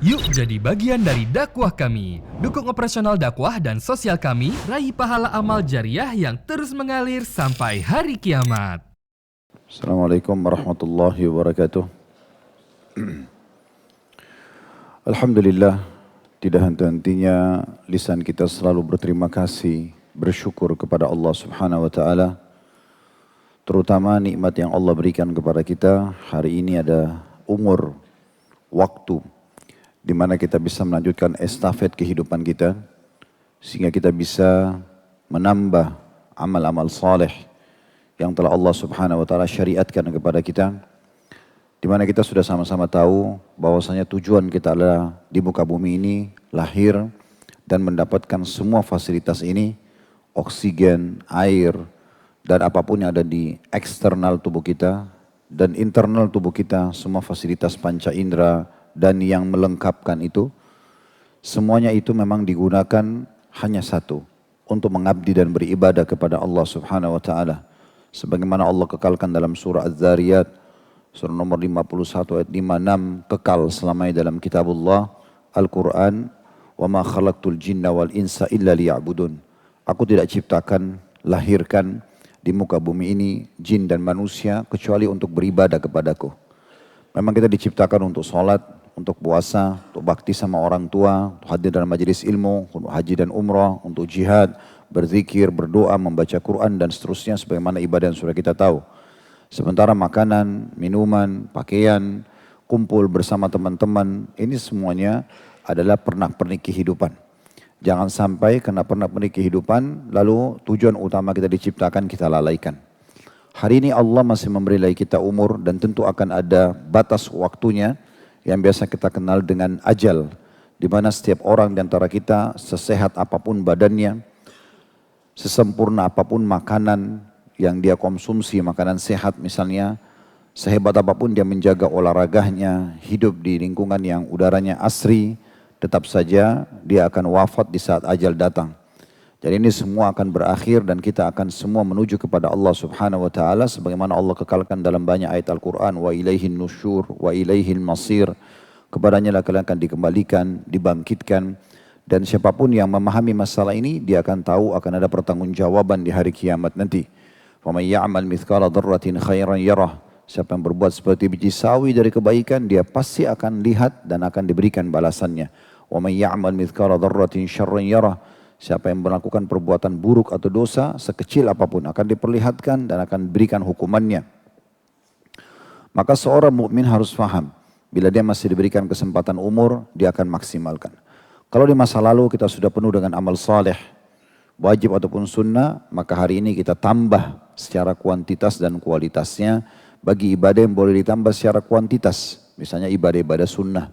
Yuk jadi bagian dari dakwah kami. Dukung operasional dakwah dan sosial kami, raih pahala amal jariah yang terus mengalir sampai hari kiamat. Assalamualaikum warahmatullahi wabarakatuh. Alhamdulillah, tidak henti-hentinya lisan kita selalu berterima kasih, bersyukur kepada Allah Subhanahu wa taala. Terutama nikmat yang Allah berikan kepada kita. Hari ini ada umur, waktu di mana kita bisa melanjutkan estafet kehidupan kita sehingga kita bisa menambah amal-amal saleh yang telah Allah Subhanahu wa taala syariatkan kepada kita, di mana kita sudah sama-sama tahu bahwasanya tujuan kita adalah di muka bumi ini lahir dan mendapatkan semua fasilitas ini, oksigen, air, dan apapun yang ada di eksternal tubuh kita dan internal tubuh kita, semua fasilitas panca indera dan yang melengkapkan itu, semuanya itu memang digunakan hanya satu, untuk mengabdi dan beribadah kepada Allah Subhanahu wa taala. Sebagaimana Allah kekalkan dalam surah Az-Zariyat, surah nomor 51 ayat 56, kekal selamanya dalam kitabullah, Al-Quran, وَمَا خَلَقْتُ الْجِنَّ وَالْإِنسَ إِلَّا لِيَعْبُدُونَ. Aku tidak ciptakan, lahirkan di muka bumi ini jin dan manusia kecuali untuk beribadah kepadaku. Memang kita diciptakan untuk sholat, untuk puasa, untuk bakti sama orang tua, untuk hadir dalam majelis ilmu, untuk haji dan umrah, untuk jihad, berzikir, berdoa, membaca Quran dan seterusnya sebagaimana ibadah yang sudah kita tahu. Sementara makanan, minuman, pakaian, kumpul bersama teman-teman, ini semuanya adalah pernak-pernik kehidupan. Jangan sampai karena pernak-pernik kehidupan lalu tujuan utama kita diciptakan kita lalaikan. Hari ini Allah masih memberi lagi kita umur dan tentu akan ada batas waktunya yang biasa kita kenal dengan ajal, di mana setiap orang di antara kita sesehat apapun badannya, sesempurna apapun makanan yang dia konsumsi, makanan sehat misalnya, sehebat apapun dia menjaga olahraganya, hidup di lingkungan yang udaranya asri, tetap saja dia akan wafat di saat ajal datang. Jadi ini semua akan berakhir dan kita akan semua menuju kepada Allah Subhanahu wa taala sebagaimana Allah kekalkan dalam banyak ayat Al-Qur'an, wa ilaihin nusyur wa ilaihil masir. Kepadanya lah kalian akan dikembalikan, dibangkitkan, dan siapapun yang memahami masalah ini dia akan tahu akan ada pertanggungjawaban di hari kiamat nanti. Wa may ya'mal mithqala dzarratin khairan yarah. Siapa yang berbuat seperti biji sawi dari kebaikan, dia pasti akan lihat dan akan diberikan balasannya. Wa may ya'mal mithqala dzarratin syarran yarah. Siapa yang melakukan perbuatan buruk atau dosa sekecil apapun akan diperlihatkan dan akan diberikan hukumannya. Maka seorang mukmin harus faham, bila dia masih diberikan kesempatan umur, dia akan maksimalkan. Kalau di masa lalu kita sudah penuh dengan amal saleh, wajib ataupun sunnah, maka hari ini kita tambah secara kuantitas dan kualitasnya. Bagi ibadah yang boleh ditambah secara kuantitas, misalnya ibadah-ibadah sunnah.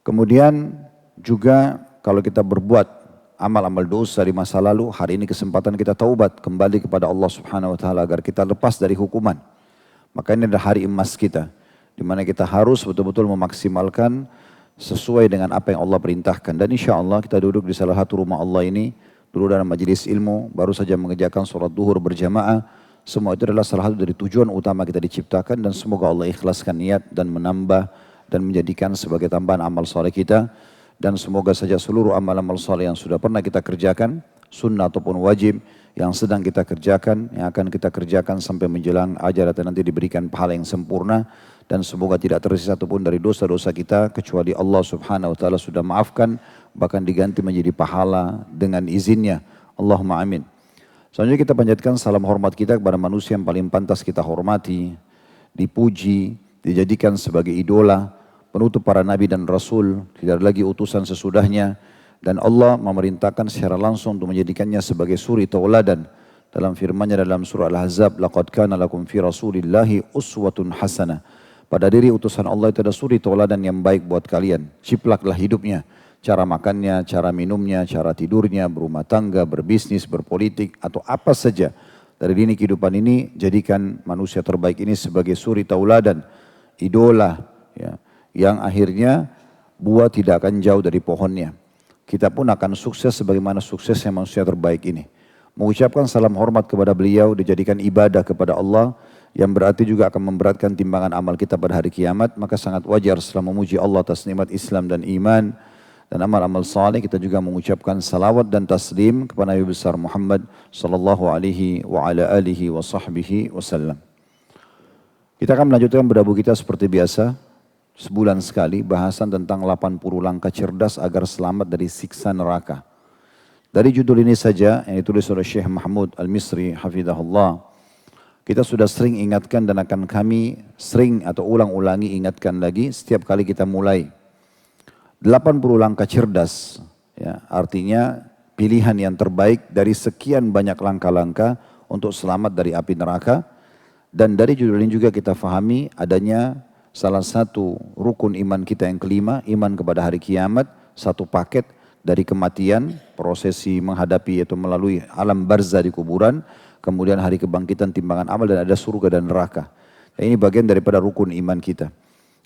Kemudian juga kalau kita berbuat amal-amal dosa di masa lalu, hari ini kesempatan kita taubat kembali kepada Allah Subhanahu wa taala agar kita lepas dari hukuman. Maka ini adalah hari emas kita, di mana kita harus betul-betul memaksimalkan sesuai dengan apa yang Allah perintahkan. Dan insya Allah kita duduk di salah satu rumah Allah ini, dulu dalam majelis ilmu, baru saja mengerjakan sholat duhur berjamaah. Semua itu adalah salah satu dari tujuan utama kita diciptakan dan semoga Allah ikhlaskan niat dan menambah dan menjadikan sebagai tambahan amal soleh kita. Dan semoga saja seluruh amal-amal soleh yang sudah pernah kita kerjakan, sunnah ataupun wajib, yang sedang kita kerjakan, yang akan kita kerjakan sampai menjelang ajal dan nanti diberikan pahala yang sempurna. Dan semoga tidak tersisa satupun dari dosa-dosa kita, kecuali Allah Subhanahu wa taala sudah maafkan, bahkan diganti menjadi pahala dengan izinnya. Allahumma amin. Selanjutnya kita panjatkan salam hormat kita kepada manusia yang paling pantas kita hormati, dipuji, dijadikan sebagai idola, penutup para nabi dan rasul, tidak ada lagi utusan sesudahnya, dan Allah memerintahkan secara langsung untuk menjadikannya sebagai suri tauladan dalam firman-Nya dalam surah Al-Ahzab, laqad kana lakum fi rasulillahi uswatun hasanah. Pada diri utusan Allah itu ada suri tauladan yang baik buat kalian. Ciplaklah hidupnya, cara makannya, cara minumnya, cara tidurnya, berumah tangga, berbisnis, berpolitik, atau apa saja dari dini kehidupan ini, jadikan manusia terbaik ini sebagai suri tauladan, idola, ya, yang akhirnya buah tidak akan jauh dari pohonnya. Kita pun akan sukses sebagaimana suksesnya manusia terbaik ini. Mengucapkan salam hormat kepada beliau dijadikan ibadah kepada Allah yang berarti juga akan memberatkan timbangan amal kita pada hari kiamat, maka sangat wajar setelah memuji Allah atas nikmat Islam dan iman dan amal-amal saleh kita juga mengucapkan salawat dan taslim kepada Nabi besar Muhammad sallallahu alaihi wa ala alihi wa sahbihi wasallam. Kita akan melanjutkan berdabu kita seperti biasa, sebulan sekali bahasan tentang 80 langkah cerdas agar selamat dari siksa neraka. Dari judul ini saja yang ditulis oleh Syekh Mahmud Al-Misri hafizahullah, kita sudah sering ingatkan dan akan kami sering atau ulang-ulangi ingatkan lagi setiap kali kita mulai. 80 langkah cerdas, ya, artinya pilihan yang terbaik dari sekian banyak langkah-langkah untuk selamat dari api neraka. Dan dari judul ini juga kita fahami adanya salah satu rukun iman kita yang kelima, iman kepada hari kiamat, satu paket dari kematian, prosesi menghadapi yaitu melalui alam barzah di kuburan, kemudian hari kebangkitan timbangan amal dan ada surga dan neraka. Dan ini bagian daripada rukun iman kita.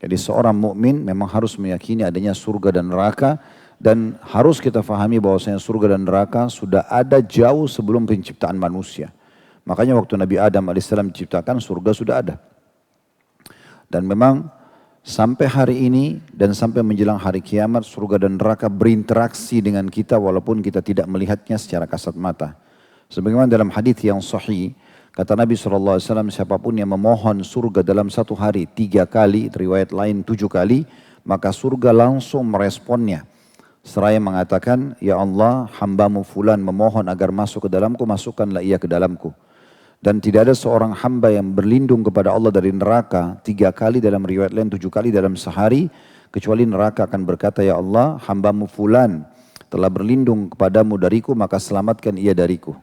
Jadi seorang mukmin memang harus meyakini adanya surga dan neraka dan harus kita fahami bahwasanya surga dan neraka sudah ada jauh sebelum penciptaan manusia. Makanya waktu Nabi Adam alaihissalam diciptakan surga sudah ada. Dan memang sampai hari ini dan sampai menjelang hari kiamat surga dan neraka berinteraksi dengan kita walaupun kita tidak melihatnya secara kasat mata. Sebagaimana dalam hadis yang sahih, kata Nabi SAW, siapapun yang memohon surga dalam satu hari 3 kali, riwayat lain 7 kali, maka surga langsung meresponnya. Seraya mengatakan, ya Allah, hambamu fulan memohon agar masuk ke dalamku, masukkanlah ia ke dalamku. Dan tidak ada seorang hamba yang berlindung kepada Allah dari neraka 3 kali dalam riwayat lain 7 kali dalam sehari, kecuali neraka akan berkata, ya Allah, hambamu fulan telah berlindung kepadamu dariku, maka selamatkan ia dariku.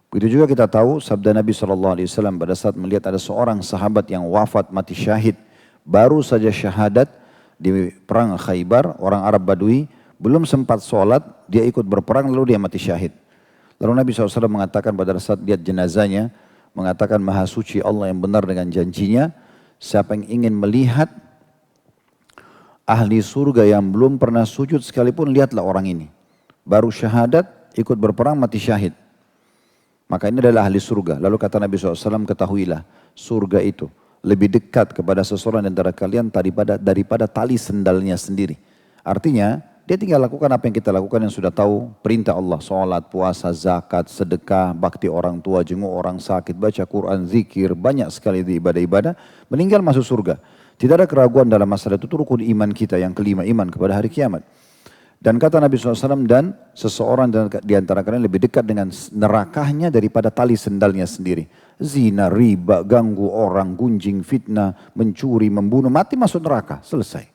Begitu juga kita tahu sabda Nabi SAW pada saat melihat ada seorang sahabat yang wafat mati syahid. Baru saja syahadat di perang Khaybar, orang Arab Badui, belum sempat sholat, dia ikut berperang lalu dia mati syahid. Lalu Nabi SAW mengatakan pada saat lihat jenazahnya, mengatakan maha suci Allah yang benar dengan janjinya, siapa yang ingin melihat ahli surga yang belum pernah sujud sekalipun, lihatlah orang ini. Baru syahadat, ikut berperang, mati syahid. Maka ini adalah ahli surga. Lalu kata Nabi SAW, ketahuilah surga itu lebih dekat kepada seseorang di antara kalian daripada tali sendalnya sendiri. Artinya dia tinggal lakukan apa yang kita lakukan yang sudah tahu perintah Allah. Sholat, puasa, zakat, sedekah, bakti orang tua, jenguk orang sakit, baca Quran, zikir, banyak sekali di ibadah-ibadah. Meninggal masuk surga. Tidak ada keraguan dalam masalah itu rukun iman kita yang kelima, iman kepada hari kiamat. Dan kata Nabi SAW, dan seseorang di antara kalian lebih dekat dengan nerakanya daripada tali sendalnya sendiri. Zina, riba, ganggu orang, gunjing, fitnah, mencuri, membunuh, mati masuk neraka, selesai.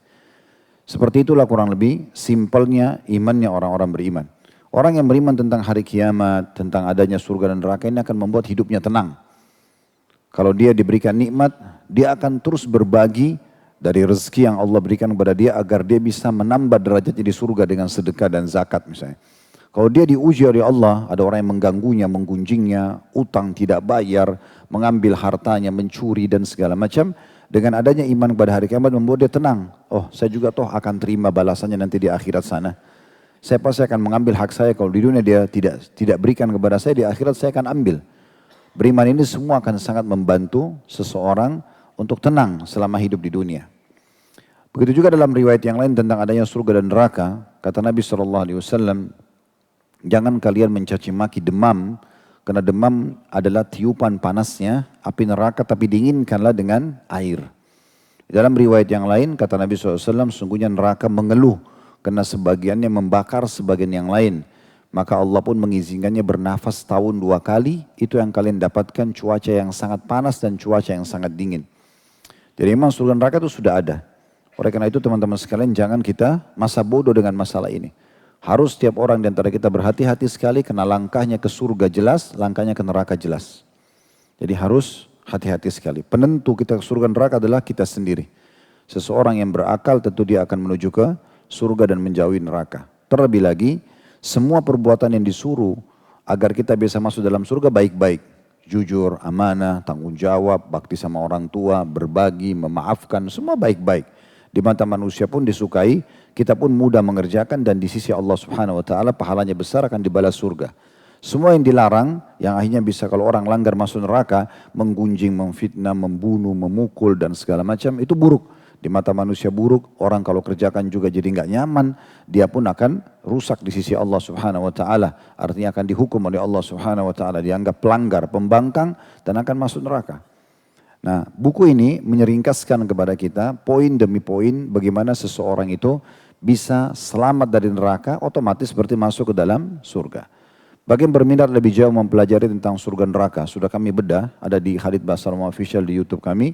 Seperti itulah kurang lebih simpelnya imannya orang-orang beriman. Orang yang beriman tentang hari kiamat, tentang adanya surga dan neraka ini akan membuat hidupnya tenang. Kalau dia diberikan nikmat, dia akan terus berbagi dari rezeki yang Allah berikan kepada dia agar dia bisa menambah derajatnya di surga dengan sedekah dan zakat misalnya. Kalau dia diuji oleh Allah, ada orang yang mengganggunya, menggunjingnya, utang tidak bayar, mengambil hartanya, mencuri dan segala macam. Dengan adanya iman kepada hari kiamat membuat dia tenang. Oh, saya juga toh akan terima balasannya nanti di akhirat sana. Saya pasti akan mengambil hak saya, kalau di dunia dia tidak berikan kepada saya, di akhirat saya akan ambil. Beriman ini semua akan sangat membantu seseorang untuk tenang selama hidup di dunia. Begitu juga dalam riwayat yang lain tentang adanya surga dan neraka, kata Nabi SAW, jangan kalian mencaci maki demam, karena demam adalah tiupan panasnya api neraka, tapi dinginkanlah dengan air. Dalam riwayat yang lain, kata Nabi SAW, sungguhnya neraka mengeluh, karena sebagiannya membakar sebagian yang lain. Maka Allah pun mengizinkannya bernafas tahun 2 kali, itu yang kalian dapatkan cuaca yang sangat panas dan cuaca yang sangat dingin. Jadi memang surga neraka itu sudah ada. Oleh karena itu teman-teman sekalian jangan kita masa bodoh dengan masalah ini. Harus setiap orang di antara kita berhati-hati sekali karena langkahnya ke surga jelas, langkahnya ke neraka jelas. Jadi harus hati-hati sekali. Penentu kita ke surga neraka adalah kita sendiri. Seseorang yang berakal tentu dia akan menuju ke surga dan menjauhi neraka. Terlebih lagi, semua perbuatan yang disuruh agar kita bisa masuk dalam surga baik-baik. Jujur, amanah, tanggung jawab, bakti sama orang tua, berbagi, memaafkan, semua baik-baik. Di mata manusia pun disukai, kita pun mudah mengerjakan dan di sisi Allah Subhanahu wa taala pahalanya besar akan dibalas surga. Semua yang dilarang, yang akhirnya bisa kalau orang langgar masuk neraka, menggunjing, memfitnah, membunuh, memukul dan segala macam, itu buruk. Di mata manusia buruk, orang kalau kerjakan juga jadi nggak nyaman, dia pun akan rusak di sisi Allah Subhanahu wa taala. Artinya akan dihukum oleh Allah Subhanahu wa taala, dianggap pelanggar, pembangkang dan akan masuk neraka. Nah, buku ini menyeringkaskan kepada kita poin demi poin bagaimana seseorang itu bisa selamat dari neraka, otomatis berarti masuk ke dalam surga. Bagi yang berminat lebih jauh mempelajari tentang surga neraka, sudah kami bedah, ada di Khalid Basarama Official di YouTube kami.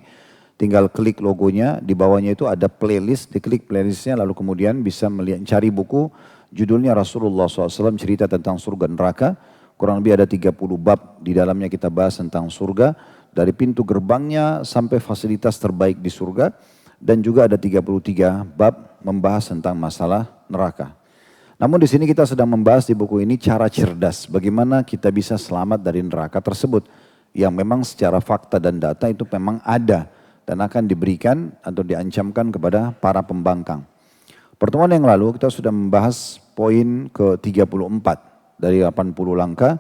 Tinggal klik logonya, di bawahnya itu ada playlist, diklik playlistnya lalu kemudian bisa melihat, cari buku, judulnya Rasulullah SAW cerita tentang surga neraka. Kurang lebih ada 30 bab, di dalamnya kita bahas tentang surga, dari pintu gerbangnya sampai fasilitas terbaik di surga. Dan juga ada 33 bab membahas tentang masalah neraka. Namun di sini kita sedang membahas di buku ini cara cerdas, bagaimana kita bisa selamat dari neraka tersebut. Yang memang secara fakta dan data itu memang ada dan akan diberikan atau diancamkan kepada para pembangkang. Pertemuan yang lalu kita sudah membahas poin ke-34 dari 80 langkah,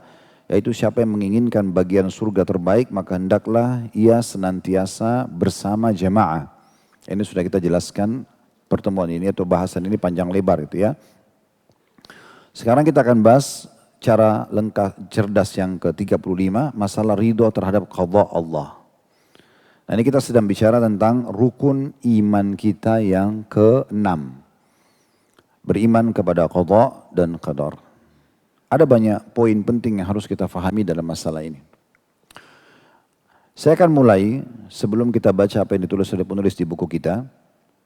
yaitu siapa yang menginginkan bagian surga terbaik maka hendaklah ia senantiasa bersama jamaah. Ini sudah kita jelaskan pertemuan ini atau bahasan ini panjang lebar itu ya. Sekarang kita akan bahas cara lengkap cerdas yang ke-35, masalah ridho terhadap qadha Allah. Nah ini kita sedang bicara tentang rukun iman kita yang ke-6. Beriman kepada qadha dan qadar. Ada banyak poin penting yang harus kita fahami dalam masalah ini. Saya akan mulai sebelum kita baca apa yang ditulis oleh penulis di buku kita.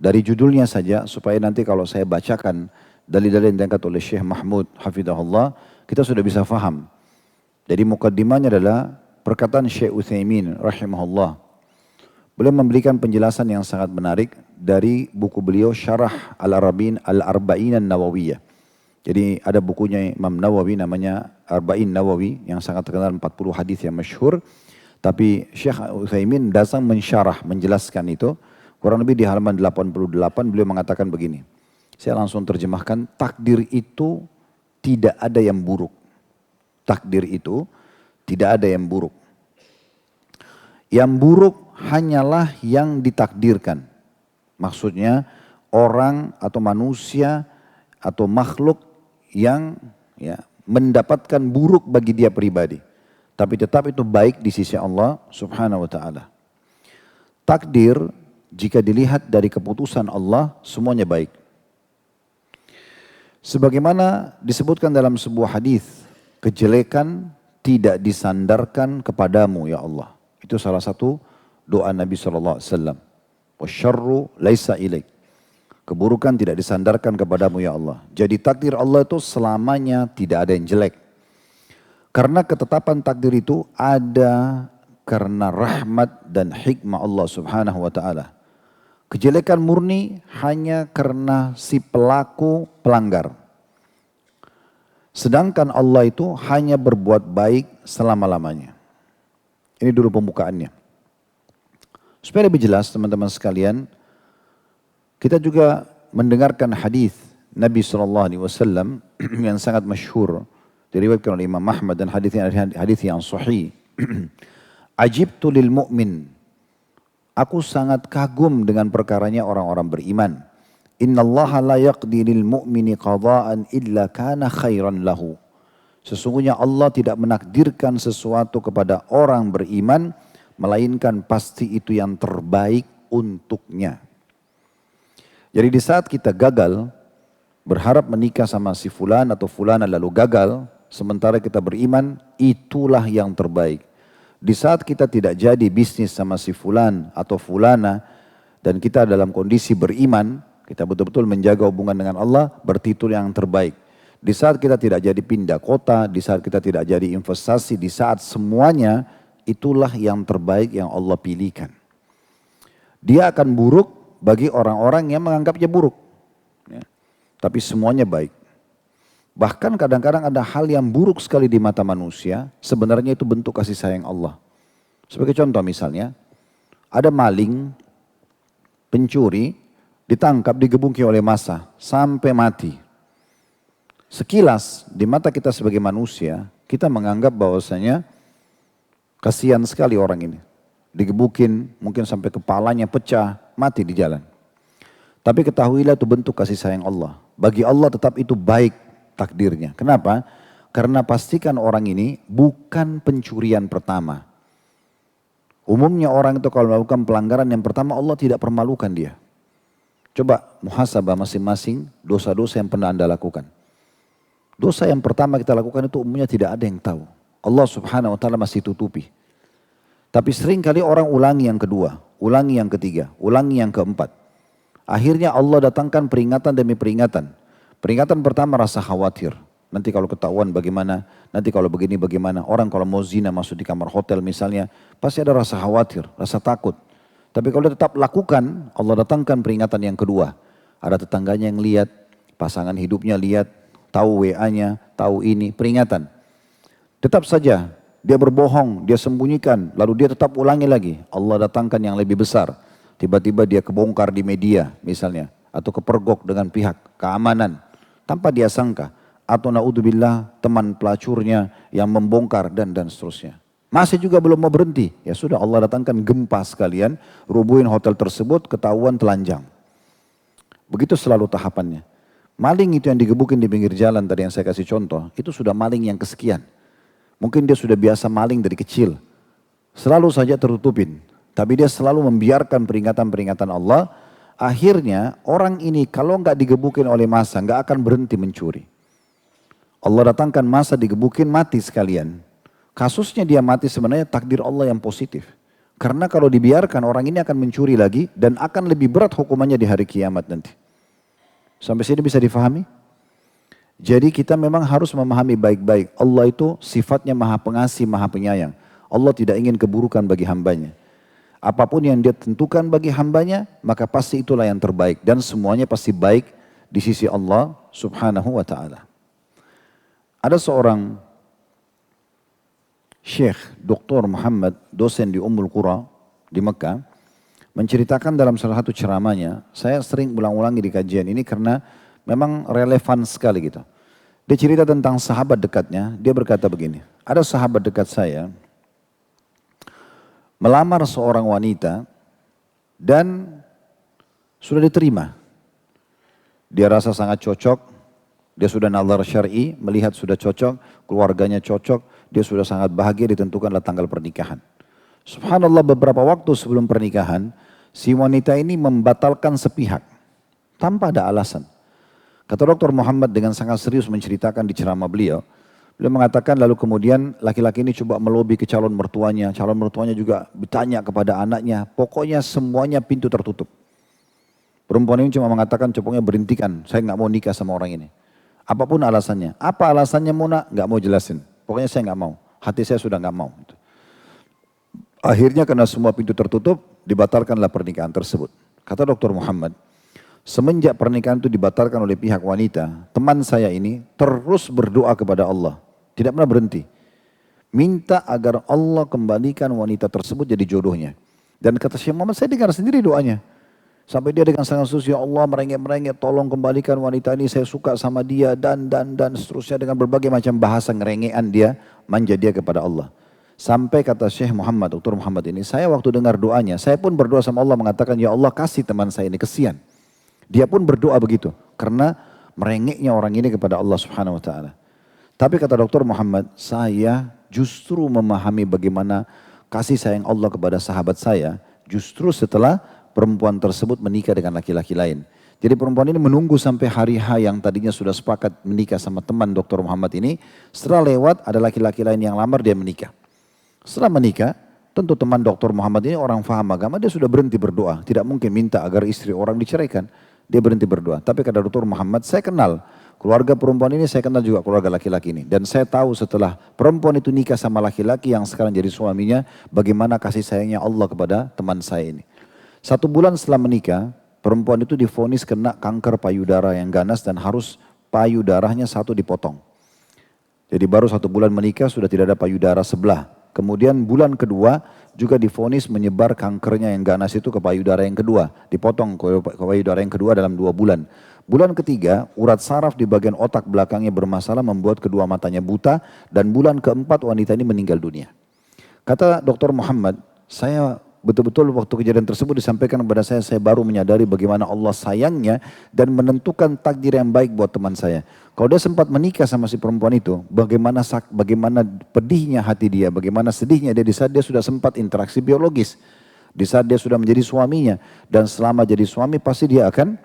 Dari judulnya saja supaya nanti kalau saya bacakan dalil-dalil yang diangkat oleh Syekh Mahmud Hafidahullah, kita sudah bisa faham. Jadi mukaddimahnya adalah perkataan Syekh Utsaimin rahimahullah. Beliau memberikan penjelasan yang sangat menarik dari buku beliau Syarah Al-Arba'in An-Nawawiyah. Jadi ada bukunya Imam Nawawi namanya Arba'in Nawawi yang sangat terkenal 40 hadis yang masyhur. Tapi Syekh Utsaimin datang mensyarah, menjelaskan itu. Kurang lebih di halaman 88 beliau mengatakan begini. Saya langsung terjemahkan, takdir itu tidak ada yang buruk. Takdir itu tidak ada yang buruk. Yang buruk hanyalah yang ditakdirkan. Maksudnya orang atau manusia atau makhluk yang mendapatkan buruk bagi dia pribadi. Tapi tetap itu baik di sisi Allah Subhanahu wa ta'ala. Takdir jika dilihat dari keputusan Allah semuanya baik. Sebagaimana disebutkan dalam sebuah hadis, kejelekan tidak disandarkan kepadamu ya Allah. Itu salah satu doa Nabi SAW. Wasyarru laisa ilaik. Keburukan tidak disandarkan kepadamu ya Allah. Jadi takdir Allah itu selamanya tidak ada yang jelek. Karena ketetapan takdir itu ada karena rahmat dan hikmah Allah Subhanahu wa ta'ala. Kejelekan murni hanya karena si pelaku pelanggar. Sedangkan Allah itu hanya berbuat baik selama-lamanya. Ini dulu pembukaannya. Supaya lebih jelas teman-teman sekalian, kita juga mendengarkan hadis Nabi SAW yang sangat masyhur diriwayatkan oleh Imam Ahmad dan hadis yang sahih. Ajibtu lil mu'min. Aku sangat kagum dengan perkaranya orang-orang beriman. Innallaha la yaqdi lil mu'mini qada'an illa kana khairan lahu. Sesungguhnya Allah tidak menakdirkan sesuatu kepada orang beriman, melainkan pasti itu yang terbaik untuknya. Jadi di saat kita gagal, berharap menikah sama si fulan atau fulana lalu gagal, sementara kita beriman, itulah yang terbaik. Di saat kita tidak jadi bisnis sama si fulan atau fulana dan kita dalam kondisi beriman, kita betul-betul menjaga hubungan dengan Allah, berarti itu yang terbaik. Di saat kita tidak jadi pindah kota, di saat kita tidak jadi investasi, di saat semuanya, itulah yang terbaik yang Allah pilihkan. Dia akan buruk bagi orang-orang yang menganggapnya buruk. Ya. Tapi semuanya baik. Bahkan kadang-kadang ada hal yang buruk sekali di mata manusia, sebenarnya itu bentuk kasih sayang Allah. Sebagai contoh misalnya, ada maling, pencuri, ditangkap, digebuki oleh massa, sampai mati. Sekilas di mata kita sebagai manusia, Kita menganggap bahwasanya kasihan sekali orang ini. Digebukin, mungkin sampai kepalanya pecah, mati di jalan. Tapi ketahuilah itu bentuk kasih sayang Allah. Bagi Allah tetap itu baik takdirnya. Kenapa? Karena pastikan orang ini bukan pencurian pertama. Umumnya orang itu kalau melakukan pelanggaran yang pertama Allah tidak permalukan dia. Coba muhasabah masing-masing dosa-dosa yang pernah Anda lakukan. Dosa yang pertama kita lakukan itu umumnya tidak ada yang tahu. Allah subhanahu wa ta'ala masih tutupi. Tapi sering kali orang ulangi yang kedua, ulangi yang ketiga, ulangi yang keempat. Akhirnya Allah datangkan peringatan demi peringatan. Peringatan pertama rasa khawatir. Nanti kalau ketahuan bagaimana, nanti kalau begini bagaimana. Orang kalau mau zina masuk di kamar hotel misalnya, pasti ada rasa khawatir, rasa takut. Tapi kalau dia tetap lakukan, Allah datangkan peringatan yang kedua. Ada tetangganya yang lihat, pasangan hidupnya lihat, tahu WA-nya, tahu ini, peringatan. Tetap saja, dia berbohong, dia sembunyikan, lalu dia tetap ulangi lagi. Allah datangkan yang lebih besar. Tiba-tiba dia kebongkar di media misalnya, atau kepergok dengan pihak keamanan, tanpa dia sangka. Atau naudzubillah teman pelacurnya yang membongkar dan seterusnya. Masih juga belum mau berhenti. Ya sudah Allah datangkan gempa sekalian, rubuhin hotel tersebut, ketahuan telanjang. Begitu selalu tahapannya. Maling itu yang digebukin di pinggir jalan tadi yang saya kasih contoh, itu sudah maling yang kesekian. Mungkin dia sudah biasa maling dari kecil. Selalu saja tertutupin. Tapi dia selalu membiarkan peringatan-peringatan Allah. Akhirnya orang ini kalau nggak digebukin oleh masa nggak akan berhenti mencuri. Allah datangkan masa digebukin mati sekalian. Kasusnya dia mati sebenarnya takdir Allah yang positif. Karena kalau dibiarkan orang ini akan mencuri lagi dan akan lebih berat hukumannya di hari kiamat nanti. Sampai sini bisa difahami? Jadi kita memang harus memahami baik-baik. Allah itu sifatnya maha pengasih, maha penyayang. Allah tidak ingin keburukan bagi hambanya. Apapun yang dia tentukan bagi hambanya, maka pasti itulah yang terbaik. Dan semuanya pasti baik di sisi Allah subhanahu wa ta'ala. Ada seorang Syekh Dr. Muhammad, dosen di Ummul Qura di Mekah, menceritakan dalam salah satu ceramahnya, saya sering ulang-ulangi di kajian ini karena memang relevan sekali gitu. Dia cerita tentang sahabat dekatnya, dia berkata begini, ada sahabat dekat saya, melamar seorang wanita dan sudah diterima. Dia rasa sangat cocok. Dia sudah nazar syar'i, melihat sudah cocok, keluarganya cocok, dia sudah sangat bahagia, ditentukanlah tanggal pernikahan. Subhanallah beberapa waktu sebelum pernikahan, si wanita ini membatalkan sepihak, tanpa ada alasan. Kata Dr. Muhammad dengan sangat serius menceritakan di ceramah beliau mengatakan lalu kemudian laki-laki ini coba melobi ke calon mertuanya juga bertanya kepada anaknya, pokoknya semuanya pintu tertutup. Perempuan ini cuma mengatakan pokoknya berhentikan, saya nggak mau nikah sama orang ini. Apapun alasannya. Apa alasannya Muna? Nggak mau jelasin. Pokoknya saya nggak mau. Hati saya sudah nggak mau. Akhirnya karena semua pintu tertutup, dibatalkanlah pernikahan tersebut. Kata Dr. Muhammad, semenjak pernikahan itu dibatalkan oleh pihak wanita, teman saya ini terus berdoa kepada Allah. Tidak pernah berhenti. Minta agar Allah kembalikan wanita tersebut jadi jodohnya. Dan kata Syekh Muhammad, saya dengar sendiri doanya. Sampai dia dengan sangat susah, ya Allah merengek-merengek, tolong kembalikan wanita ini, saya suka sama dia, dan seterusnya dengan berbagai macam bahasa ngerengean dia, manja dia kepada Allah. Sampai kata Syekh Muhammad, Dr. Muhammad ini, saya waktu dengar doanya, saya pun berdoa sama Allah mengatakan, ya Allah kasih teman saya ini, kesian. Dia pun berdoa begitu, karena merengeknya orang ini kepada Allah subhanahu wa ta'ala. Tapi kata Dr. Muhammad, saya justru memahami bagaimana kasih sayang Allah kepada sahabat saya, justru setelah perempuan tersebut menikah dengan laki-laki lain. Jadi perempuan ini menunggu sampai hari H yang tadinya sudah sepakat menikah sama teman Dr. Muhammad ini. Setelah lewat ada laki-laki lain yang lamar, dia menikah. Setelah menikah, tentu teman Dr. Muhammad ini orang faham agama, dia sudah berhenti berdoa. Tidak mungkin minta agar istri orang diceraikan. Dia berhenti berdoa. Tapi kata Dr. Muhammad, saya kenal keluarga perempuan ini, saya kenal juga keluarga laki-laki ini. Dan saya tahu setelah perempuan itu nikah sama laki-laki yang sekarang jadi suaminya, bagaimana kasih sayangnya Allah kepada teman saya ini. 1 bulan setelah menikah, perempuan itu divonis kena kanker payudara yang ganas dan harus payudaranya 1 dipotong. Jadi baru 1 bulan menikah sudah tidak ada payudara sebelah. Kemudian bulan kedua juga divonis menyebar kankernya yang ganas itu ke payudara yang kedua. Dipotong ke payudara yang kedua dalam 2 bulan. Bulan ketiga, urat saraf di bagian otak belakangnya bermasalah membuat kedua matanya buta. Dan bulan keempat wanita ini meninggal dunia. Kata Dr. Muhammad, saya betul-betul waktu kejadian tersebut disampaikan kepada saya baru menyadari bagaimana Allah sayangnya dan menentukan takdir yang baik buat teman saya. Kalau dia sempat menikah sama si perempuan itu, bagaimana pedihnya hati dia, bagaimana sedihnya dia di saat dia sudah sempat interaksi biologis. Di saat dia sudah menjadi suaminya. Dan selama jadi suami pasti dia akan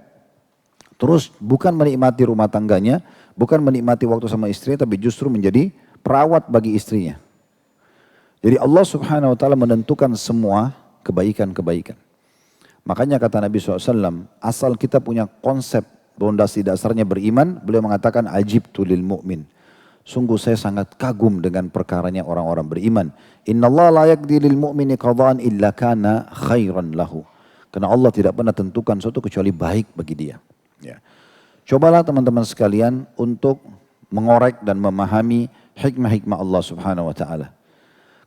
terus bukan menikmati rumah tangganya, bukan menikmati waktu sama istrinya, tapi justru menjadi perawat bagi istrinya. Jadi Allah Subhanahu wa ta'ala menentukan semua kebaikan-kebaikan. Makanya kata Nabi SAW, asal kita punya konsep fondasi dasarnya beriman, beliau mengatakan ajibtu lil mu'min. Sungguh saya sangat kagum dengan perkaranya orang-orang beriman. Innallaha la yaqdi lil mu'mini qadaan illa kana khairan lahu. Karena Allah tidak pernah tentukan sesuatu kecuali baik bagi dia. Ya. Cobalah teman-teman sekalian untuk mengorek dan memahami hikmah-hikmah Allah Subhanahu wa ta'ala.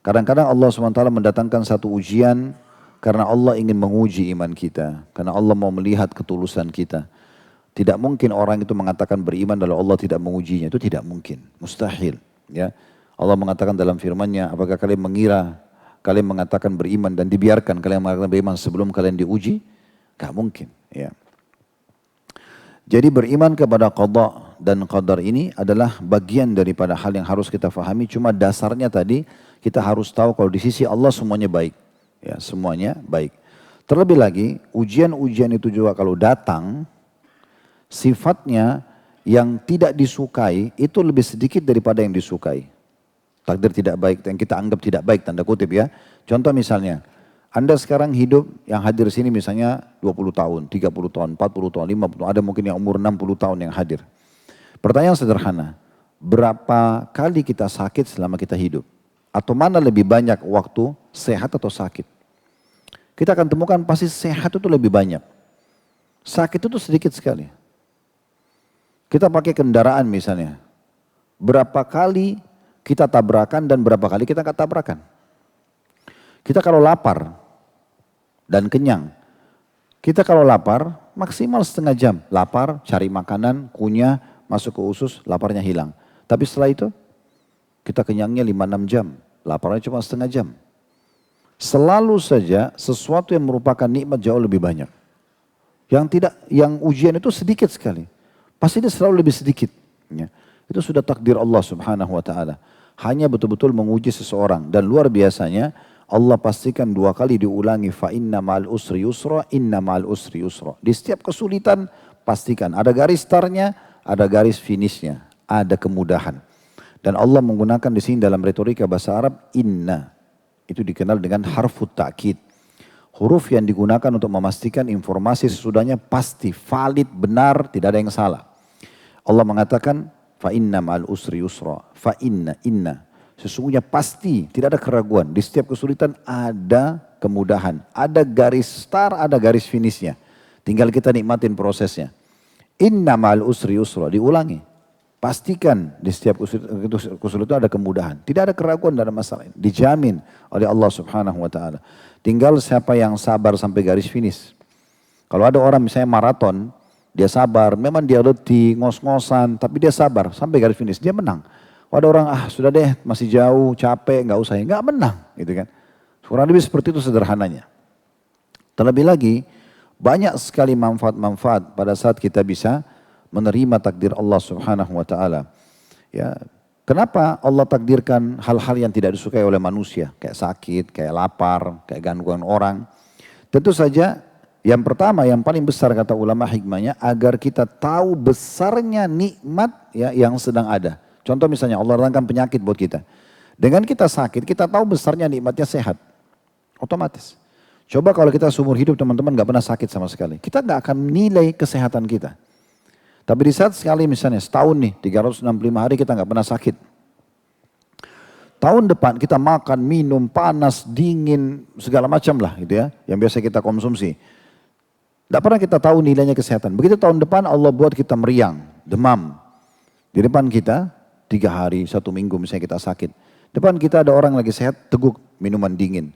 Kadang-kadang Allah SWT mendatangkan satu ujian karena Allah ingin menguji iman kita. Karena Allah mau melihat ketulusan kita. Tidak mungkin orang itu mengatakan beriman lalu Allah tidak mengujinya. Itu tidak mungkin. Mustahil. Ya. Allah mengatakan dalam firman-Nya, apakah kalian mengira kalian mengatakan beriman dan dibiarkan kalian mengatakan beriman sebelum kalian diuji? Gak mungkin. Ya. Jadi beriman kepada qada dan qadar ini adalah bagian daripada hal yang harus kita fahami. Cuma dasarnya tadi kita harus tahu kalau di sisi Allah semuanya baik. Ya, semuanya baik. Terlebih lagi ujian-ujian itu juga kalau datang sifatnya yang tidak disukai itu lebih sedikit daripada yang disukai. Takdir tidak baik yang kita anggap tidak baik tanda kutip ya. Contoh misalnya Anda sekarang hidup yang hadir sini misalnya 20 tahun, 30 tahun, 40 tahun, 50 tahun, ada mungkin yang umur 60 tahun yang hadir. Pertanyaan sederhana, berapa kali kita sakit selama kita hidup? Atau mana lebih banyak waktu sehat atau sakit? Kita akan temukan pasti sehat itu lebih banyak. Sakit itu sedikit sekali. Kita pakai kendaraan misalnya, berapa kali kita tabrakan dan berapa kali kita nggak tabrakan? Kita kalau lapar dan kenyang, kita kalau lapar maksimal setengah jam. Lapar, cari makanan, kunyah, masuk ke usus, laparnya hilang. Tapi setelah itu kita kenyangnya 5-6 jam, laparnya cuma setengah jam. Selalu saja sesuatu yang merupakan nikmat jauh lebih banyak. Yang ujian itu sedikit sekali. Pasti dia selalu lebih sedikit. Ya. Itu sudah takdir Allah Subhanahu wa ta'ala. Hanya betul-betul menguji seseorang. Dan luar biasanya Allah pastikan 2 kali diulangi. Fa inna ma'al usri yusra, inna ma'al usri yusra. Di setiap kesulitan pastikan. Ada garis startnya, ada garis finishnya. Ada kemudahan. Dan Allah menggunakan di sini dalam retorika bahasa Arab inna. Itu dikenal dengan harfut ta'kid. Huruf yang digunakan untuk memastikan informasi sesudahnya pasti, valid, benar, tidak ada yang salah. Allah mengatakan fa inna ma'al usri yusra, fa inna. Sesungguhnya pasti, tidak ada keraguan. Di setiap kesulitan ada kemudahan. Ada garis start, ada garis finishnya. Tinggal kita nikmatin prosesnya. Inna ma'al usri yusra, diulangi. Pastikan di setiap kesulitan ada kemudahan. Tidak ada keraguan dalam masalah ini. Dijamin oleh Allah Subhanahu wa ta'ala. Tinggal siapa yang sabar sampai garis finish. Kalau ada orang misalnya maraton, dia sabar, memang dia letih, ngos-ngosan, tapi dia sabar sampai garis finish, dia menang. Ada orang, sudah deh masih jauh, capek, nggak usah, nggak menang. Gitu kan. Kurang lebih seperti itu sederhananya. Terlebih lagi, banyak sekali manfaat-manfaat pada saat kita bisa menerima takdir Allah Subhanahu wa ta'ala. Ya, kenapa Allah takdirkan hal-hal yang tidak disukai oleh manusia? Kayak sakit, kayak lapar, kayak gangguan orang. Tentu saja yang pertama, yang paling besar kata ulama hikmahnya, agar kita tahu besarnya nikmat ya, yang sedang ada. Contoh misalnya Allah datangkan penyakit buat kita. Dengan kita sakit, kita tahu besarnya nikmatnya sehat. Otomatis. Coba kalau kita seumur hidup teman-teman gak pernah sakit sama sekali. Kita gak akan nilai kesehatan kita. Tapi di saat sekali misalnya setahun nih, 365 hari kita gak pernah sakit. Tahun depan kita makan, minum, panas, dingin, segala macam lah gitu ya. Yang biasa kita konsumsi. Tidak pernah kita tahu nilainya kesehatan. Begitu tahun depan Allah buat kita meriang, demam. Di depan kita 3 hari, 1 minggu misalnya kita sakit. Depan kita ada orang lagi sehat, teguk minuman dingin.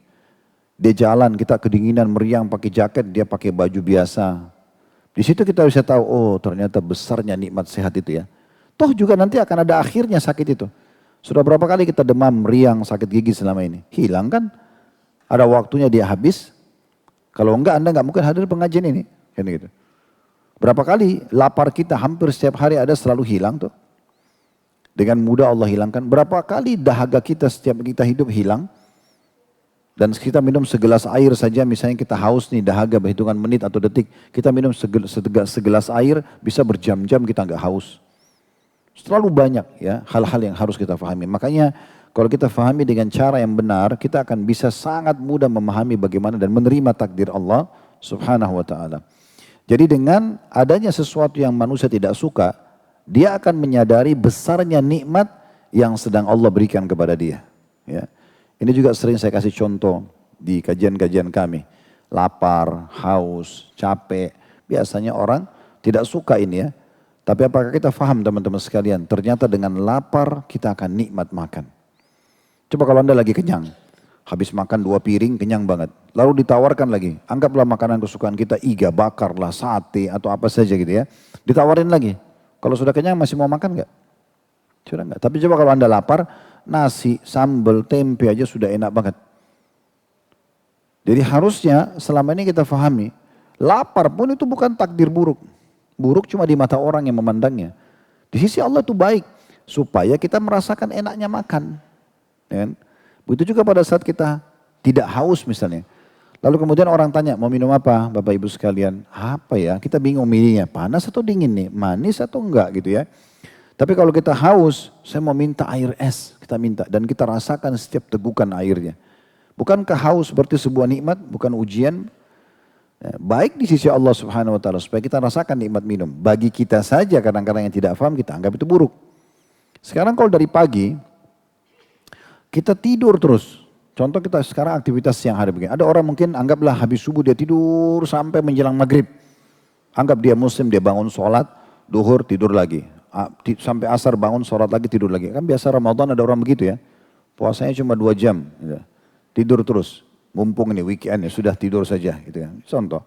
Dia jalan, kita kedinginan, meriang, pakai jaket, dia pakai baju biasa. Di situ kita bisa tahu, oh ternyata besarnya nikmat sehat itu ya. Toh juga nanti akan ada akhirnya sakit itu. Sudah berapa kali kita demam, meriang, sakit gigi selama ini? Hilang kan? Ada waktunya dia habis. Kalau enggak, Anda enggak mungkin hadir pengajian ini. Kan gitu. Berapa kali lapar kita hampir setiap hari ada selalu hilang tuh. Dengan mudah Allah hilangkan. Berapa kali dahaga kita setiap kita hidup hilang. Dan kita minum segelas air saja, misalnya kita haus nih dahaga berhitungan menit atau detik. Kita minum segelas air bisa berjam-jam kita nggak haus. Terlalu banyak ya hal-hal yang harus kita pahami. Makanya kalau kita pahami dengan cara yang benar, kita akan bisa sangat mudah memahami bagaimana dan menerima takdir Allah subhanahu wa ta'ala. Jadi dengan adanya sesuatu yang manusia tidak suka, dia akan menyadari besarnya nikmat yang sedang Allah berikan kepada dia. Ya. Ini juga sering saya kasih contoh di kajian-kajian kami. Lapar, haus, capek. Biasanya orang tidak suka ini ya. Tapi apakah kita paham teman-teman sekalian? Ternyata dengan lapar kita akan nikmat makan. Coba kalau Anda lagi kenyang. Habis makan 2 piring kenyang banget. Lalu ditawarkan lagi. Anggaplah makanan kesukaan kita iga bakar lah, sate atau apa saja gitu ya. Ditawarin lagi. Kalau sudah kenyang masih mau makan enggak? Sudah enggak. Tapi coba kalau Anda lapar. Nasi, sambal, tempe aja sudah enak banget. Jadi harusnya selama ini kita pahami, lapar pun itu bukan takdir buruk. Buruk cuma di mata orang yang memandangnya. Di sisi Allah itu baik, supaya kita merasakan enaknya makan. Ya. Begitu juga pada saat kita tidak haus misalnya. Lalu kemudian orang tanya, mau minum apa Bapak Ibu sekalian? Apa ya? Kita bingung milihnya, panas atau dingin nih? Manis atau enggak gitu ya. Tapi kalau kita haus, saya mau minta air es, kita minta. Dan kita rasakan setiap tegukan airnya. Bukankah haus seperti sebuah nikmat, bukan ujian? Baik di sisi Allah subhanahu wa ta'ala, supaya kita rasakan nikmat minum. Bagi kita saja kadang-kadang yang tidak paham, kita anggap itu buruk. Sekarang kalau dari pagi, kita tidur terus. Contoh kita sekarang aktivitas siang hari begini. Ada orang mungkin anggaplah habis subuh dia tidur sampai menjelang maghrib. Anggap dia muslim, dia bangun sholat, duhur tidur lagi. Sampai asar bangun sholat lagi tidur lagi. Kan biasa Ramadan ada orang begitu ya. Puasanya cuma 2 jam. Gitu. Tidur terus. Mumpung ini weekend ya sudah tidur saja. Gitu kan. Contoh.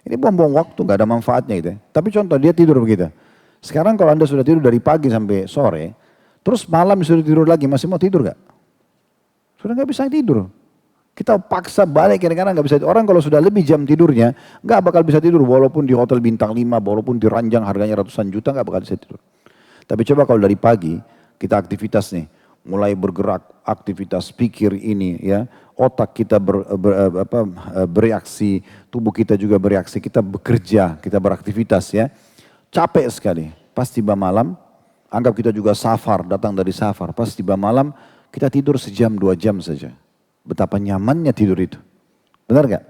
Ini buang-buang waktu gak ada manfaatnya gitu ya. Tapi contoh dia tidur begitu. Sekarang kalau Anda sudah tidur dari pagi sampai sore. Terus malam sudah tidur lagi. Masih mau tidur gak? Sudah gak bisa tidur. Kita paksa balik kadang-kadang gak bisa tidur. Orang kalau sudah lebih jam tidurnya gak bakal bisa tidur. Walaupun di hotel bintang 5. Walaupun di ranjang harganya ratusan juta gak bakal bisa tidur. Tapi coba kalau dari pagi kita aktivitas nih, mulai bergerak, aktivitas pikir ini ya, otak kita bereaksi, tubuh kita juga bereaksi, kita bekerja, kita beraktivitas ya, capek sekali. Pas tiba malam, anggap kita juga safar, datang dari safar, pas tiba malam kita tidur sejam 2 jam saja. Betapa nyamannya tidur itu, benar gak?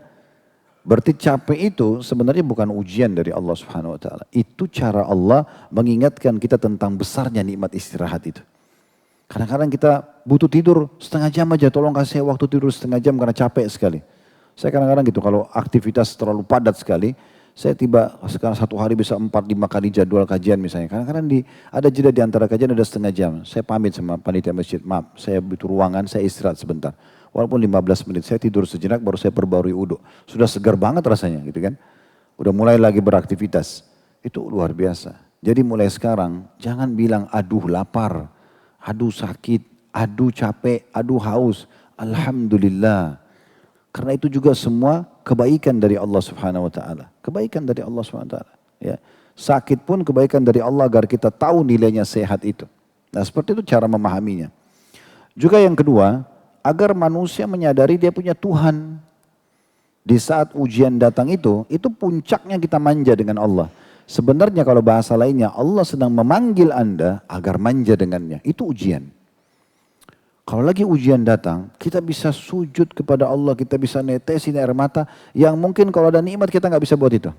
Berarti capek itu sebenarnya bukan ujian dari Allah subhanahu wa ta'ala. Itu cara Allah mengingatkan kita tentang besarnya nikmat istirahat itu. Kadang-kadang kita butuh tidur setengah jam aja. Tolong kasih waktu tidur setengah jam karena capek sekali. Saya kadang-kadang gitu kalau aktivitas terlalu padat sekali. Saya tiba sekarang 1 hari bisa 4-5 kali jadwal kajian misalnya. Kadang-kadang ada jeda di antara kajian ada setengah jam. Saya pamit sama panitia masjid. Maaf saya butuh ruangan, saya istirahat sebentar. Walaupun 15 menit, saya tidur sejenak baru saya perbarui wudhu. Sudah segar banget rasanya gitu kan. Udah mulai lagi beraktivitas. Itu luar biasa. Jadi mulai sekarang jangan bilang aduh lapar, aduh sakit, aduh capek, aduh haus. Alhamdulillah. Karena itu juga semua kebaikan dari Allah subhanahu wa ta'ala. Kebaikan dari Allah subhanahu wa ta'ala. Ya. Sakit pun kebaikan dari Allah agar kita tahu nilainya sehat itu. Nah seperti itu cara memahaminya. Juga yang kedua, agar manusia menyadari dia punya Tuhan. Di saat ujian datang itu puncaknya kita manja dengan Allah. Sebenarnya kalau bahasa lainnya, Allah sedang memanggil Anda agar manja dengannya. Itu ujian. Kalau lagi ujian datang, kita bisa sujud kepada Allah, kita bisa netesin air mata, yang mungkin kalau ada nikmat kita nggak bisa buat itu.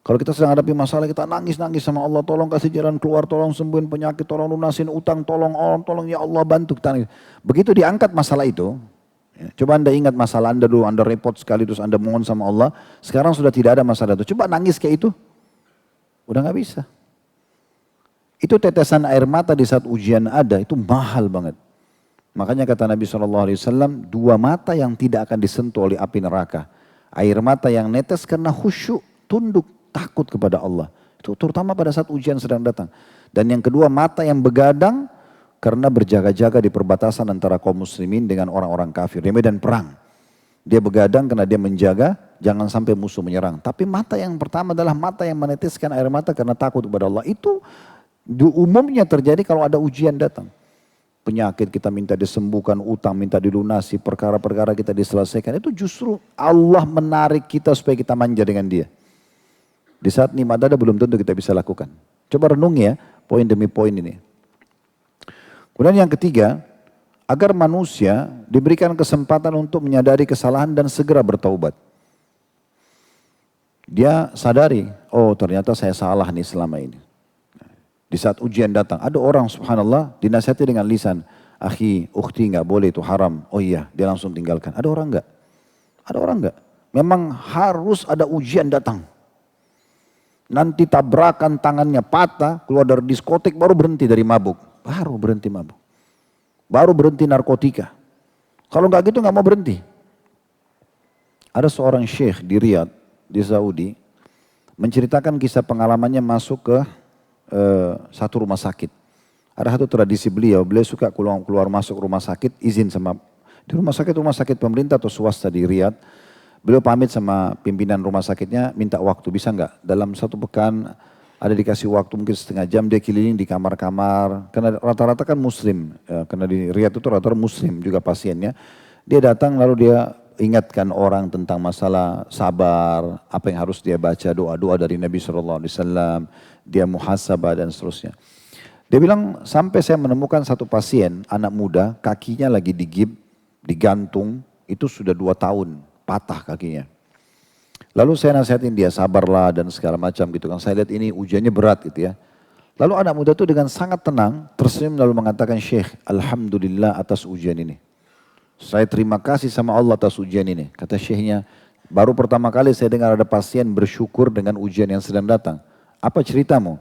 Kalau kita sedang hadapi masalah, kita nangis-nangis sama Allah, tolong kasih jalan keluar, tolong sembuhin penyakit, tolong lunasin utang, tolong ya Allah bantu kita. Begitu diangkat masalah itu, ya, coba Anda ingat masalah Anda dulu, Anda repot sekali terus Anda mohon sama Allah, sekarang sudah tidak ada masalah itu. Coba nangis kayak itu, udah nggak bisa. Itu tetesan air mata di saat ujian ada, itu mahal banget. Makanya kata Nabi SAW, dua mata yang tidak akan disentuh oleh api neraka. Air mata yang netes karena khusyuk, tunduk, takut kepada Allah. Itu terutama pada saat ujian sedang datang. Dan yang kedua, mata yang begadang karena berjaga-jaga di perbatasan antara kaum muslimin dengan orang-orang kafir di medan perang. Dia begadang karena dia menjaga jangan sampai musuh menyerang. Tapi mata yang pertama adalah mata yang meneteskan air mata karena takut kepada Allah. Itu umumnya terjadi kalau ada ujian datang. Penyakit kita minta disembuhkan, utang minta dilunasi, perkara-perkara kita diselesaikan. Itu justru Allah menarik kita supaya kita manja dengan dia. Di saat nikmat ada belum tentu kita bisa lakukan. Coba renungi ya, poin demi poin ini. Kemudian yang ketiga, agar manusia diberikan kesempatan untuk menyadari kesalahan dan segera bertaubat. Dia sadari, oh ternyata saya salah nih selama ini. Di saat ujian datang, ada orang subhanallah dinasihati dengan lisan, akhi, ukhti nggak boleh itu haram. Oh iya, dia langsung tinggalkan. Ada orang nggak? Ada orang nggak? Memang harus ada ujian datang. Nanti tabrakan tangannya patah, keluar dari diskotik baru berhenti dari mabuk. Baru berhenti mabuk. Baru berhenti narkotika. Kalau nggak gitu nggak mau berhenti. Ada seorang syekh di Riyadh, di Saudi, menceritakan kisah pengalamannya masuk ke satu rumah sakit. Ada satu tradisi beliau suka keluar masuk rumah sakit, izin sama, di rumah sakit pemerintah atau swasta di Riyadh. Beliau pamit sama pimpinan rumah sakitnya, minta waktu, bisa nggak? Dalam satu pekan ada dikasih waktu mungkin setengah jam, dia keliling di kamar-kamar. Karena rata-rata kan muslim, karena di Riyadh itu rata-rata muslim juga pasiennya. Dia datang lalu dia ingatkan orang tentang masalah sabar, apa yang harus dia baca, doa-doa dari Nabi SAW, dia muhasabah dan seterusnya. Dia bilang, sampai saya menemukan satu pasien, anak muda, kakinya lagi digantung, itu sudah 2 tahun. Patah kakinya. Lalu saya nasihatin dia sabarlah dan segala macam gitu kan. Saya lihat ini ujiannya berat gitu ya. Lalu anak muda itu dengan sangat tenang tersenyum lalu mengatakan, Syekh, alhamdulillah atas ujian ini. Saya terima kasih sama Allah atas ujian ini. Kata syekhnya, baru pertama kali saya dengar ada pasien bersyukur dengan ujian yang sedang datang. Apa ceritamu?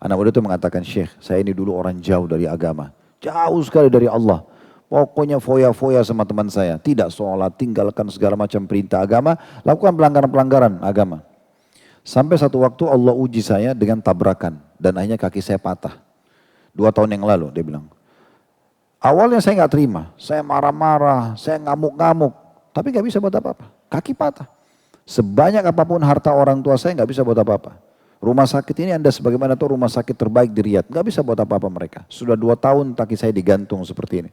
Anak muda itu mengatakan, Syekh, saya ini dulu orang jauh dari agama. Jauh sekali dari Allah. Pokoknya foya-foya sama teman saya. Tidak sholat, tinggalkan segala macam perintah agama. Lakukan pelanggaran-pelanggaran agama. Sampai satu waktu Allah uji saya dengan tabrakan. Dan akhirnya kaki saya patah. 2 tahun yang lalu dia bilang. Awalnya saya nggak terima. Saya marah-marah, saya ngamuk-ngamuk. Tapi nggak bisa buat apa-apa. Kaki patah. Sebanyak apapun harta orang tua saya nggak bisa buat apa-apa. Rumah sakit ini Anda sebagaimana tahu rumah sakit terbaik di Riyadh. Nggak bisa buat apa-apa mereka. Sudah 2 tahun kaki saya digantung seperti ini.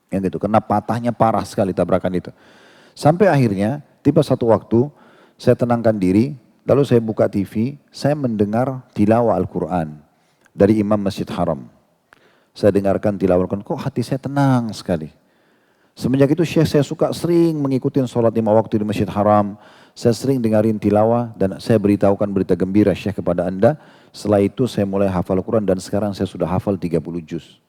Yang gitu, karena patahnya parah sekali tabrakan itu. Sampai akhirnya, tiba satu waktu, saya tenangkan diri, lalu saya buka TV, saya mendengar tilawah Al-Quran dari Imam Masjid Haram. Saya dengarkan tilawah Al-Quran, kok hati saya tenang sekali. Semenjak itu saya suka sering mengikuti sholat 5 waktu di Masjid Haram. Saya sering dengarin tilawah dan saya beritahukan berita gembira Syekh kepada Anda. Setelah itu saya mulai hafal Al-Quran dan sekarang saya sudah hafal 30 juz.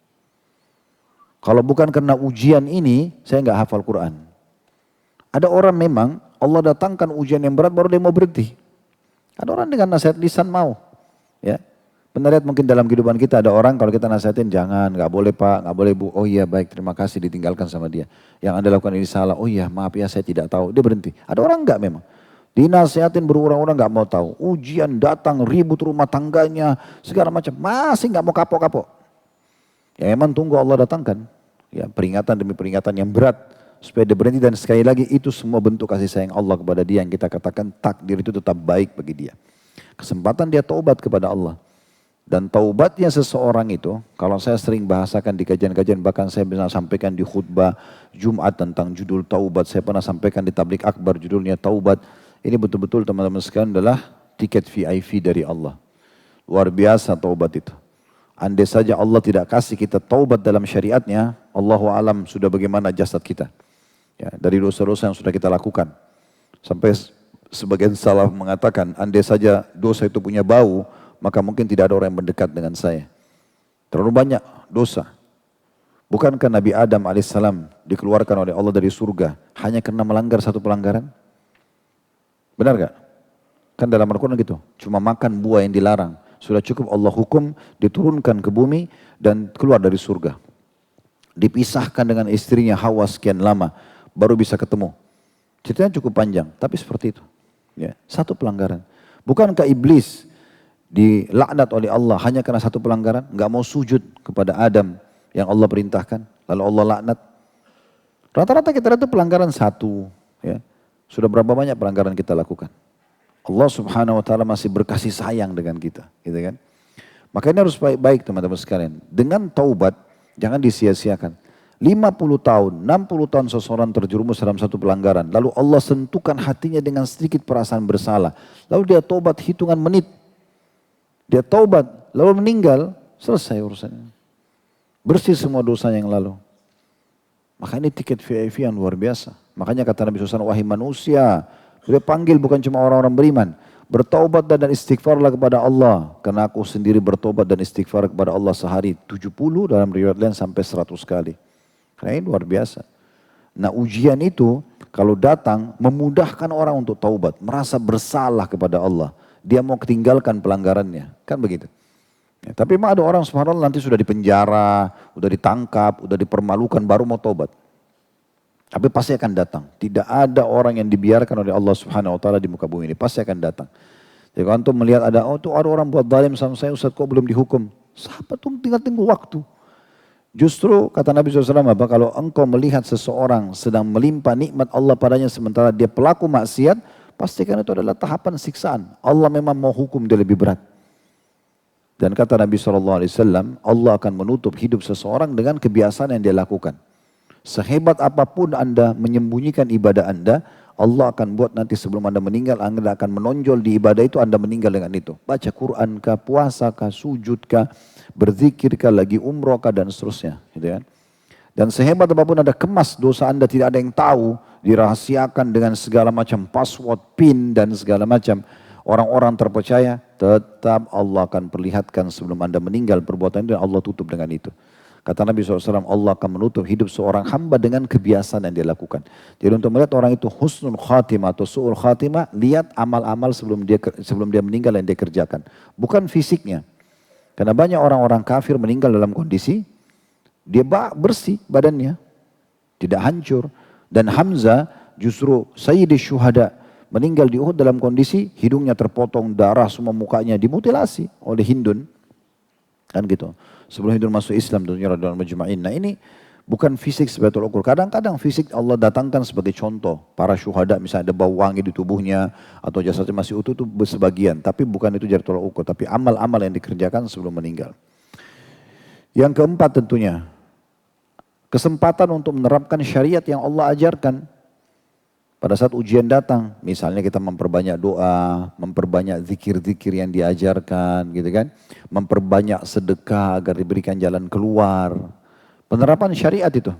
Kalau bukan karena ujian ini, saya nggak hafal Quran. Ada orang memang Allah datangkan ujian yang berat baru dia mau berhenti. Ada orang dengan nasihat lisan mau. Ya, pernah lihat mungkin dalam kehidupan kita ada orang kalau kita nasihatin jangan, nggak boleh pak, nggak boleh bu. Oh iya baik, terima kasih ditinggalkan sama dia. Yang Anda lakukan ini salah. Oh iya maaf ya saya tidak tahu. Dia berhenti. Ada orang nggak memang. Dinasihatin berulang-ulang nggak mau tahu. Ujian datang ribut rumah tangganya segala macam masih nggak mau kapok-kapok. Ya memang tunggu Allah datangkan. Ya peringatan demi peringatan yang berat. Supaya dia berhenti dan sekali lagi itu semua bentuk kasih sayang Allah kepada dia. Yang kita katakan takdir itu tetap baik bagi dia. Kesempatan dia taubat kepada Allah. Dan taubatnya seseorang itu. Kalau saya sering bahasakan di kajian-kajian. Bahkan saya bisa sampaikan di khutbah Jumat tentang judul taubat. Saya pernah sampaikan di tablik akbar judulnya taubat. Ini betul-betul teman-teman sekalian adalah tiket VIP dari Allah. Luar biasa taubat itu. Andai saja Allah tidak kasih kita taubat dalam syariatnya, Allahu alam sudah bagaimana jasad kita. Ya, dari dosa-dosa yang sudah kita lakukan. Sampai sebagian salaf mengatakan, andai saja dosa itu punya bau, maka mungkin tidak ada orang yang mendekat dengan saya. Terlalu banyak dosa. Bukankah Nabi Adam alaihissalam dikeluarkan oleh Allah dari surga hanya karena melanggar satu pelanggaran? Benar gak? Kan dalam Al-Quran gitu, cuma makan buah yang dilarang. sudah cukup Allah hukum diturunkan ke bumi dan keluar dari surga. Dipisahkan dengan istrinya Hawa sekian lama, baru bisa ketemu. Ceritanya cukup panjang, tapi seperti itu. Ya, satu pelanggaran. Bukankah iblis dilaknat oleh Allah hanya karena satu pelanggaran? Nggak mau sujud kepada Adam yang Allah perintahkan, lalu Allah laknat. Rata-rata kita itu pelanggaran satu. Ya. Sudah berapa banyak pelanggaran kita lakukan? Allah Subhanahu Wa Taala masih berkasih sayang dengan kita, gitu kan? Makanya harus baik-baik teman-teman sekalian. Dengan taubat, jangan disia-siakan. 50 tahun, 60 tahun seseorang terjerumus dalam satu pelanggaran. Lalu Allah sentuhkan hatinya dengan sedikit perasaan bersalah. Lalu dia taubat hitungan menit. Dia taubat, lalu meninggal, selesai urusannya. Bersih semua dosa yang lalu. Maka ini tiket VIP yang luar biasa. Makanya kata Nabi SAW, wahai manusia, dia panggil bukan cuma orang-orang beriman. Bertaubat dan istighfarlah kepada Allah. Karena aku sendiri bertobat dan istighfar kepada Allah sehari 70, dalam riwayat lain sampai 100 kali. Karena ini luar biasa. Nah ujian itu kalau datang memudahkan orang untuk taubat. Merasa bersalah kepada Allah. Dia mau tinggalkan pelanggarannya. Kan begitu. Ya, tapi memang ada orang subhanallah nanti sudah dipenjara, sudah ditangkap, sudah dipermalukan baru mau taubat. Tapi pasti akan datang. Tidak ada orang yang dibiarkan oleh Allah Subhanahu Wa Taala di muka bumi ini. Pasti akan datang. Jadi kalau antum melihat ada orang buat zalim sama saya, Ustaz kok belum dihukum? Sahabat tuh tinggal tunggu waktu. Justru kata Nabi SAW, kalau engkau melihat seseorang sedang melimpah nikmat Allah padanya sementara dia pelaku maksiat, pastikan itu adalah tahapan siksaan. Allah memang mau hukum dia lebih berat. Dan kata Nabi SAW, Allah akan menutup hidup seseorang dengan kebiasaan yang dia lakukan. Sehebat apapun Anda menyembunyikan ibadah Anda, Allah akan buat nanti sebelum Anda meninggal, Anda akan menonjol di ibadah itu, Anda meninggal dengan itu. Baca Quran kah, puasa kah, sujud kah, berzikir kah, lagi umroh kah, dan seterusnya. Gitu kan? Dan sehebat apapun Anda kemas dosa Anda, tidak ada yang tahu, dirahasiakan dengan segala macam password, PIN, dan segala macam. Orang-orang terpercaya, tetap Allah akan perlihatkan sebelum Anda meninggal perbuatan itu, dan Allah tutup dengan itu. Kata Nabi SAW, Allah akan menutup hidup seorang hamba dengan kebiasaan yang dia lakukan. Jadi untuk melihat orang itu husnul khatimah atau su'ul khatimah, lihat amal-amal sebelum dia meninggal yang dia kerjakan. Bukan fisiknya. Karena banyak orang-orang kafir meninggal dalam kondisi, dia bersih badannya, tidak hancur. Dan Hamzah justru Sayyidi Syuhada, meninggal di Uhud dalam kondisi hidungnya terpotong, darah semua mukanya dimutilasi oleh Hindun. Kan gitu. Sebelum Hindun masuk Islam dunia radhiyallahu majma'in. Nah ini bukan fisik sebagai tolak ukur. Kadang-kadang fisik Allah datangkan sebagai contoh. Para syuhada misalnya ada bau wangi di tubuhnya atau jasadnya masih utuh itu sebagian. Tapi bukan itu jadi tolak ukur. Tapi amal-amal yang dikerjakan sebelum meninggal. Yang keempat tentunya, kesempatan untuk menerapkan syariat yang Allah ajarkan. Pada saat ujian datang, misalnya kita memperbanyak doa, memperbanyak zikir-zikir yang diajarkan, gitu kan, memperbanyak sedekah agar diberikan jalan keluar. Penerapan syariat itu.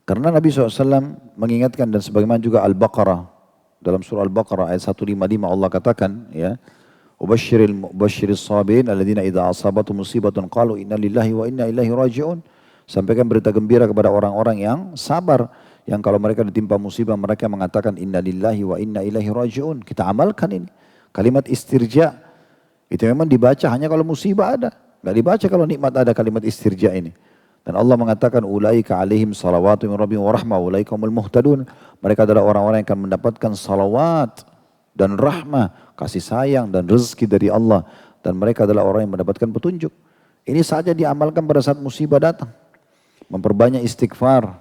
Karena Nabi SAW mengingatkan dan sebagaimana juga Al-Baqarah, dalam surah Al-Baqarah ayat 155 Allah katakan, ya, Ubashiril sabirin alladzina idza asabatu musibatun qalu inna lillahi wa inna ilaihi raji'un. Sampaikan berita gembira kepada orang-orang yang sabar, yang kalau mereka ditimpa musibah mereka mengatakan inna lillahi wa inna ilaihi raji'un. Kita amalkan ini. Kalimat istirja itu memang dibaca hanya kalau musibah ada. Enggak dibaca kalau nikmat ada kalimat istirja ini. Dan Allah mengatakan ulaika alaihim salawatu min rabbihim wa rahmah ulaika humul muhtadun. Mereka adalah orang-orang yang akan mendapatkan salawat dan rahmah, kasih sayang dan rezeki dari Allah, dan mereka adalah orang yang mendapatkan petunjuk. Ini saja diamalkan pada saat musibah datang. Memperbanyak istighfar,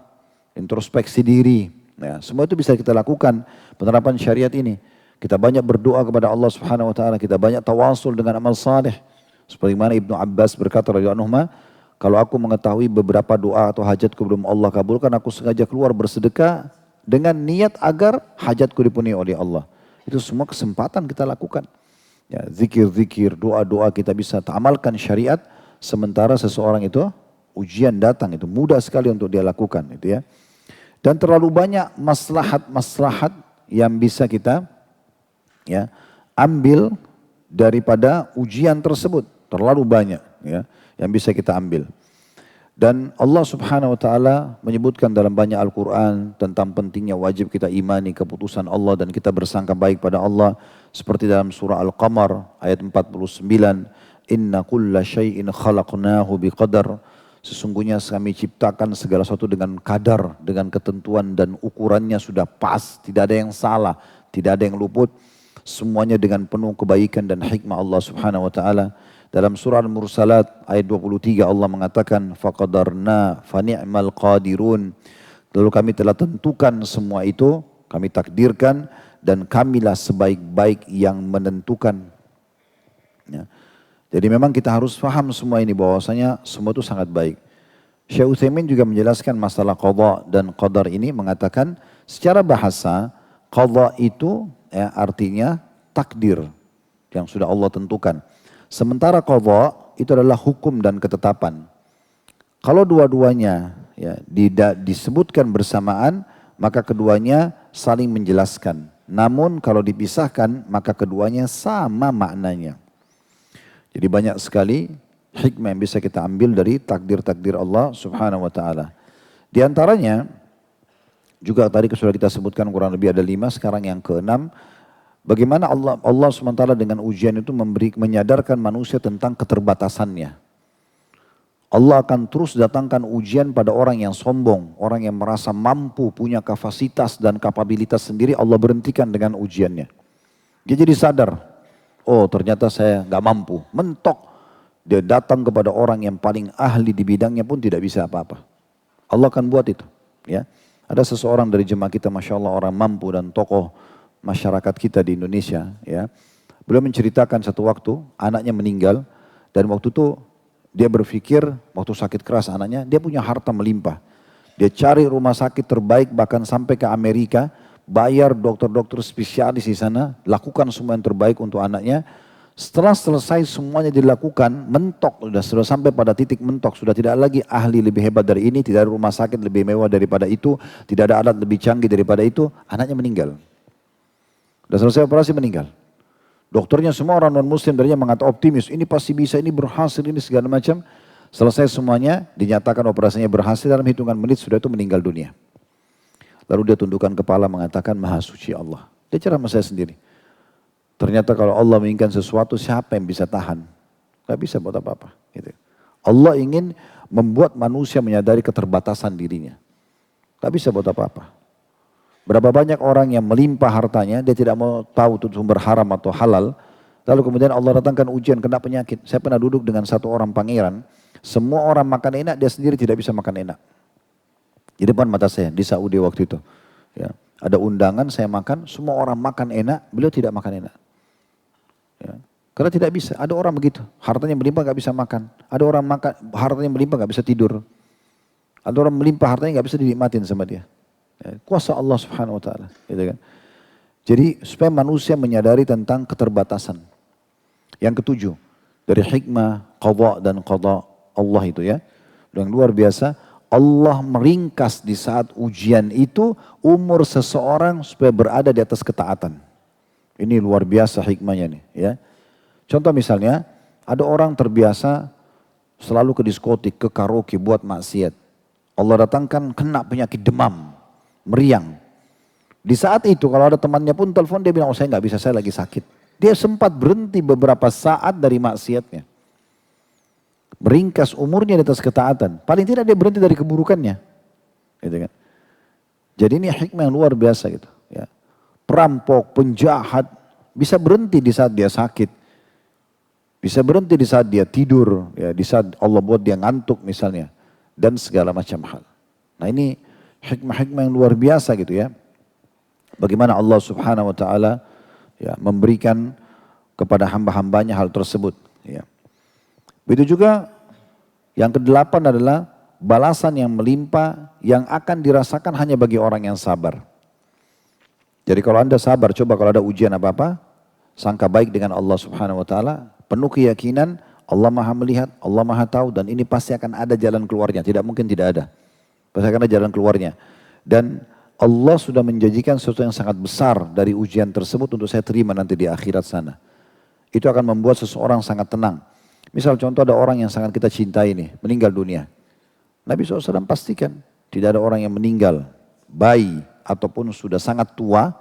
introspeksi diri. Ya, semua itu bisa kita lakukan penerapan syariat ini. Kita banyak berdoa kepada Allah Subhanahu wa taala, kita banyak tawasul dengan amal saleh. Seperti mana Ibnu Abbas berkata radhiyallahu anhu, kalau aku mengetahui beberapa doa atau hajatku belum Allah kabulkan, aku sengaja keluar bersedekah dengan niat agar hajatku dipenuhi oleh Allah. Itu semua kesempatan kita lakukan. Ya, zikir-zikir, doa-doa kita bisa amalkan syariat, sementara seseorang itu ujian datang, itu mudah sekali untuk dia lakukan, itu ya. Dan terlalu banyak maslahat-maslahat yang bisa kita ya ambil daripada ujian tersebut, terlalu banyak ya yang bisa kita ambil. Dan Allah subhanahu wa ta'ala menyebutkan dalam banyak Al-Quran tentang pentingnya wajib kita imani keputusan Allah dan kita bersangka baik pada Allah. Seperti dalam surah Al-Qamar ayat 49. Inna kulla syai'in khalaqnahu biqadar. Sesungguhnya kami ciptakan segala sesuatu dengan kadar, dengan ketentuan dan ukurannya sudah pas. Tidak ada yang salah, tidak ada yang luput. Semuanya dengan penuh kebaikan dan hikmah Allah subhanahu wa ta'ala. Dalam surah Al-Mursalat ayat 23 Allah mengatakan faqadarna fa ni'mal qadirun. Lalu kami telah tentukan semua itu, kami takdirkan dan kamilah sebaik-baik yang menentukan. Ya. Jadi memang kita harus paham semua ini bahwasanya semua itu sangat baik. Syekh Utsaimin juga menjelaskan masalah qada dan qadar ini mengatakan secara bahasa qada itu ya, artinya takdir yang sudah Allah tentukan. Sementara qadha itu adalah hukum dan ketetapan. Kalau dua-duanya ya, disebutkan bersamaan, maka keduanya saling menjelaskan. Namun kalau dipisahkan, maka keduanya sama maknanya. Jadi banyak sekali hikmah yang bisa kita ambil dari takdir-takdir Allah subhanahu wa ta'ala. Di antaranya, juga tadi sudah kita sebutkan kurang lebih ada 5, sekarang yang ke-6. Bagaimana Allah SWT dengan ujian itu menyadarkan manusia tentang keterbatasannya. Allah akan terus datangkan ujian pada orang yang sombong, orang yang merasa mampu, punya kapasitas dan kapabilitas sendiri, Allah berhentikan dengan ujiannya. Dia jadi sadar, oh ternyata saya gak mampu, mentok. Dia datang kepada orang yang paling ahli di bidangnya pun tidak bisa apa-apa. Allah akan buat itu. Ya. Ada seseorang dari jemaah kita, Masya Allah, orang mampu dan tokoh masyarakat kita di Indonesia, ya. Beliau menceritakan satu waktu anaknya meninggal dan waktu itu dia berpikir waktu sakit keras anaknya, dia punya harta melimpah. Dia cari rumah sakit terbaik bahkan sampai ke Amerika, bayar dokter-dokter spesialis di sana, lakukan semua yang terbaik untuk anaknya. Setelah selesai semuanya dilakukan, mentok, sudah sampai pada titik mentok, sudah tidak lagi ahli lebih hebat dari ini, tidak ada rumah sakit lebih mewah daripada itu, tidak ada alat lebih canggih daripada itu, anaknya meninggal. Sudah selesai operasi meninggal. Dokternya semua orang non-muslim darinya mengatakan optimis, ini pasti bisa, ini berhasil, ini segala macam. Selesai semuanya, dinyatakan operasinya berhasil, dalam hitungan menit sudah itu meninggal dunia. Lalu dia tundukkan kepala mengatakan Maha Suci Allah. Dia ceramah saya sendiri. Ternyata kalau Allah menginginkan sesuatu, siapa yang bisa tahan? Gak bisa buat apa-apa. Gitu. Allah ingin membuat manusia menyadari keterbatasan dirinya. Gak bisa buat apa-apa. Berapa banyak orang yang melimpah hartanya, dia tidak mau tahu itu sumber haram atau halal. Lalu kemudian Allah datangkan ujian, kena penyakit. Saya pernah duduk dengan satu orang pangeran, semua orang makan enak, dia sendiri tidak bisa makan enak. Di depan mata saya, di Saudi waktu itu. Ya. Ada undangan, saya makan, semua orang makan enak, beliau tidak makan enak. Ya. Karena tidak bisa, ada orang begitu, hartanya melimpah gak bisa makan. Ada orang makan, hartanya melimpah gak bisa tidur. Ada orang melimpah hartanya gak bisa dinikmatin sama dia. Ya, kuasa Allah subhanahu wa ta'ala. Gitu kan. Jadi supaya manusia menyadari tentang keterbatasan. Yang ketujuh, dari hikmah qadha dan qadha Allah itu ya. Yang luar biasa, Allah meringkas di saat ujian itu umur seseorang supaya berada di atas ketaatan. Ini luar biasa hikmahnya nih ya. Contoh misalnya, ada orang terbiasa selalu ke diskotik, ke karaoke buat maksiat. Allah datangkan kena penyakit demam. Meriang. Di saat itu kalau ada temannya pun telepon dia bilang, oh saya nggak bisa, saya lagi sakit. Dia sempat berhenti beberapa saat dari maksiatnya. Meringkas umurnya di atas ketaatan. Paling tidak dia berhenti dari keburukannya. Gitu kan. Jadi ini hikmah yang luar biasa gitu. Ya. Perampok, penjahat bisa berhenti di saat dia sakit. Bisa berhenti di saat dia tidur. Ya, di saat Allah buat dia ngantuk misalnya. Dan segala macam hal. Nah ini hikmah-hikmah yang luar biasa gitu ya. Bagaimana Allah subhanahu wa ta'ala ya, memberikan kepada hamba-hambanya hal tersebut. Ya. Begitu juga yang ke-8 adalah balasan yang melimpah yang akan dirasakan hanya bagi orang yang sabar. Jadi kalau Anda sabar, coba kalau ada ujian apa-apa, sangka baik dengan Allah subhanahu wa ta'ala, penuh keyakinan Allah maha melihat, Allah maha tahu dan ini pasti akan ada jalan keluarnya, tidak mungkin tidak ada. Pasti akan ada jalan keluarnya. Dan Allah sudah menjanjikan sesuatu yang sangat besar dari ujian tersebut untuk saya terima nanti di akhirat sana. Itu akan membuat seseorang sangat tenang. Misal contoh ada orang yang sangat kita cintai nih, meninggal dunia. Nabi SAW pastikan tidak ada orang yang meninggal, bayi ataupun sudah sangat tua,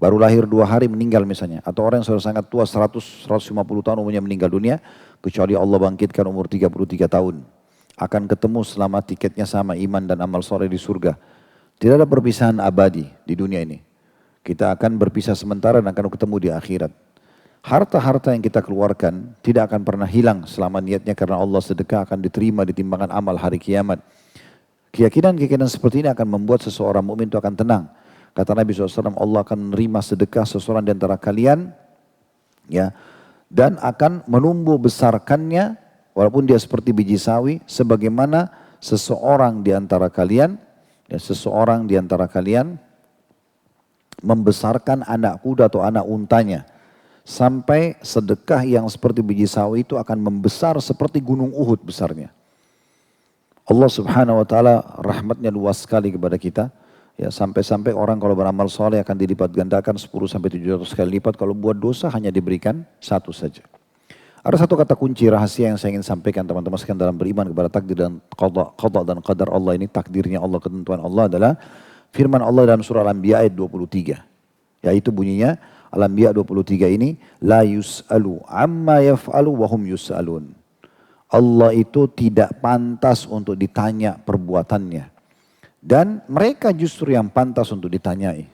baru lahir 2 hari meninggal misalnya. Atau orang yang sudah sangat tua 100-150 tahun umurnya meninggal dunia, kecuali Allah bangkitkan umur 33 tahun. Akan ketemu selama tiketnya sama iman dan amal soleh di surga. Tidak ada perpisahan abadi di dunia ini. Kita akan berpisah sementara dan akan ketemu di akhirat. Harta-harta yang kita keluarkan tidak akan pernah hilang selama niatnya karena Allah sedekah akan diterima di timbangan amal hari kiamat. Keyakinan-keyakinan seperti ini akan membuat seseorang mukmin itu akan tenang. Kata Nabi SAW, Allah akan menerima sedekah seseorang di antara kalian, ya, dan akan menumbuh besarkannya, walaupun dia seperti biji sawi, sebagaimana seseorang di antara kalian, membesarkan anak kuda atau anak untanya. Sampai sedekah yang seperti biji sawi itu akan membesar seperti gunung Uhud besarnya. Allah Subhanahu wa taala rahmatnya luas sekali kepada kita. Ya, sampai-sampai orang kalau beramal soleh akan dilipat gandakan 10 sampai 700 kali lipat. Kalau buat dosa hanya diberikan 1 saja. Ada satu kata kunci rahasia yang saya ingin sampaikan teman-teman sekalian dalam beriman kepada takdir dan qada dan qadar Allah ini, takdirnya Allah, ketentuan Allah adalah firman Allah dalam surah Al-Anbiya ayat 23. Yaitu bunyinya Al-Anbiya 23 ini, la yus'alu amma yaf'alu wa hum yus'alun. Allah itu tidak pantas untuk ditanya perbuatannya. Dan mereka justru yang pantas untuk ditanyai.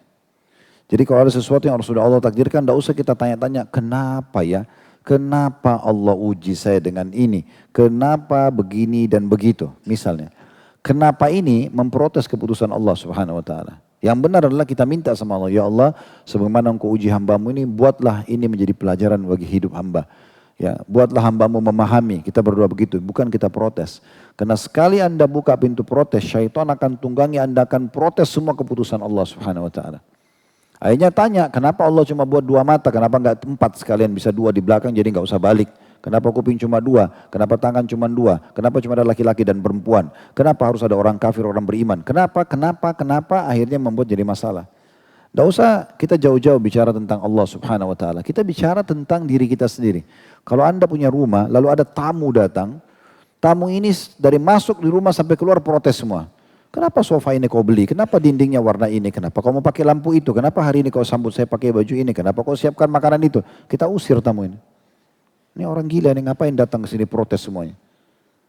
Jadi kalau ada sesuatu yang sudah Allah takdirkan, tidak usah kita tanya-tanya, kenapa ya? Kenapa Allah uji saya dengan ini? Kenapa begini dan begitu? Misalnya, kenapa ini memprotes keputusan Allah Subhanahu wa taala? Yang benar adalah kita minta sama Allah, ya Allah, sebagaimana engkau uji hambamu ini, buatlah ini menjadi pelajaran bagi hidup hamba. Ya, buatlah hambamu memahami, kita berdoa begitu, bukan kita protes. Karena sekali Anda buka pintu protes, syaitan akan tunggangi, Anda akan protes semua keputusan Allah Subhanahu wa taala. Akhirnya tanya, kenapa Allah cuma buat 2 mata, kenapa enggak 4 sekalian, bisa 2 di belakang jadi enggak usah balik. Kenapa kuping cuma 2, kenapa tangan cuma 2, kenapa cuma ada laki-laki dan perempuan, kenapa harus ada orang kafir, orang beriman, kenapa, akhirnya membuat jadi masalah. Tidak usah kita jauh-jauh bicara tentang Allah Subhanahu wa taala, kita bicara tentang diri kita sendiri. Kalau Anda punya rumah, lalu ada tamu datang, tamu ini dari masuk di rumah sampai keluar protes semua. Kenapa sofa ini kau beli? Kenapa dindingnya warna ini? Kenapa kau mau pakai lampu itu? Kenapa hari ini kau sambut saya pakai baju ini? Kenapa kau siapkan makanan itu? Kita usir tamu ini. Ini orang gila nih, ngapain datang ke sini protes semuanya?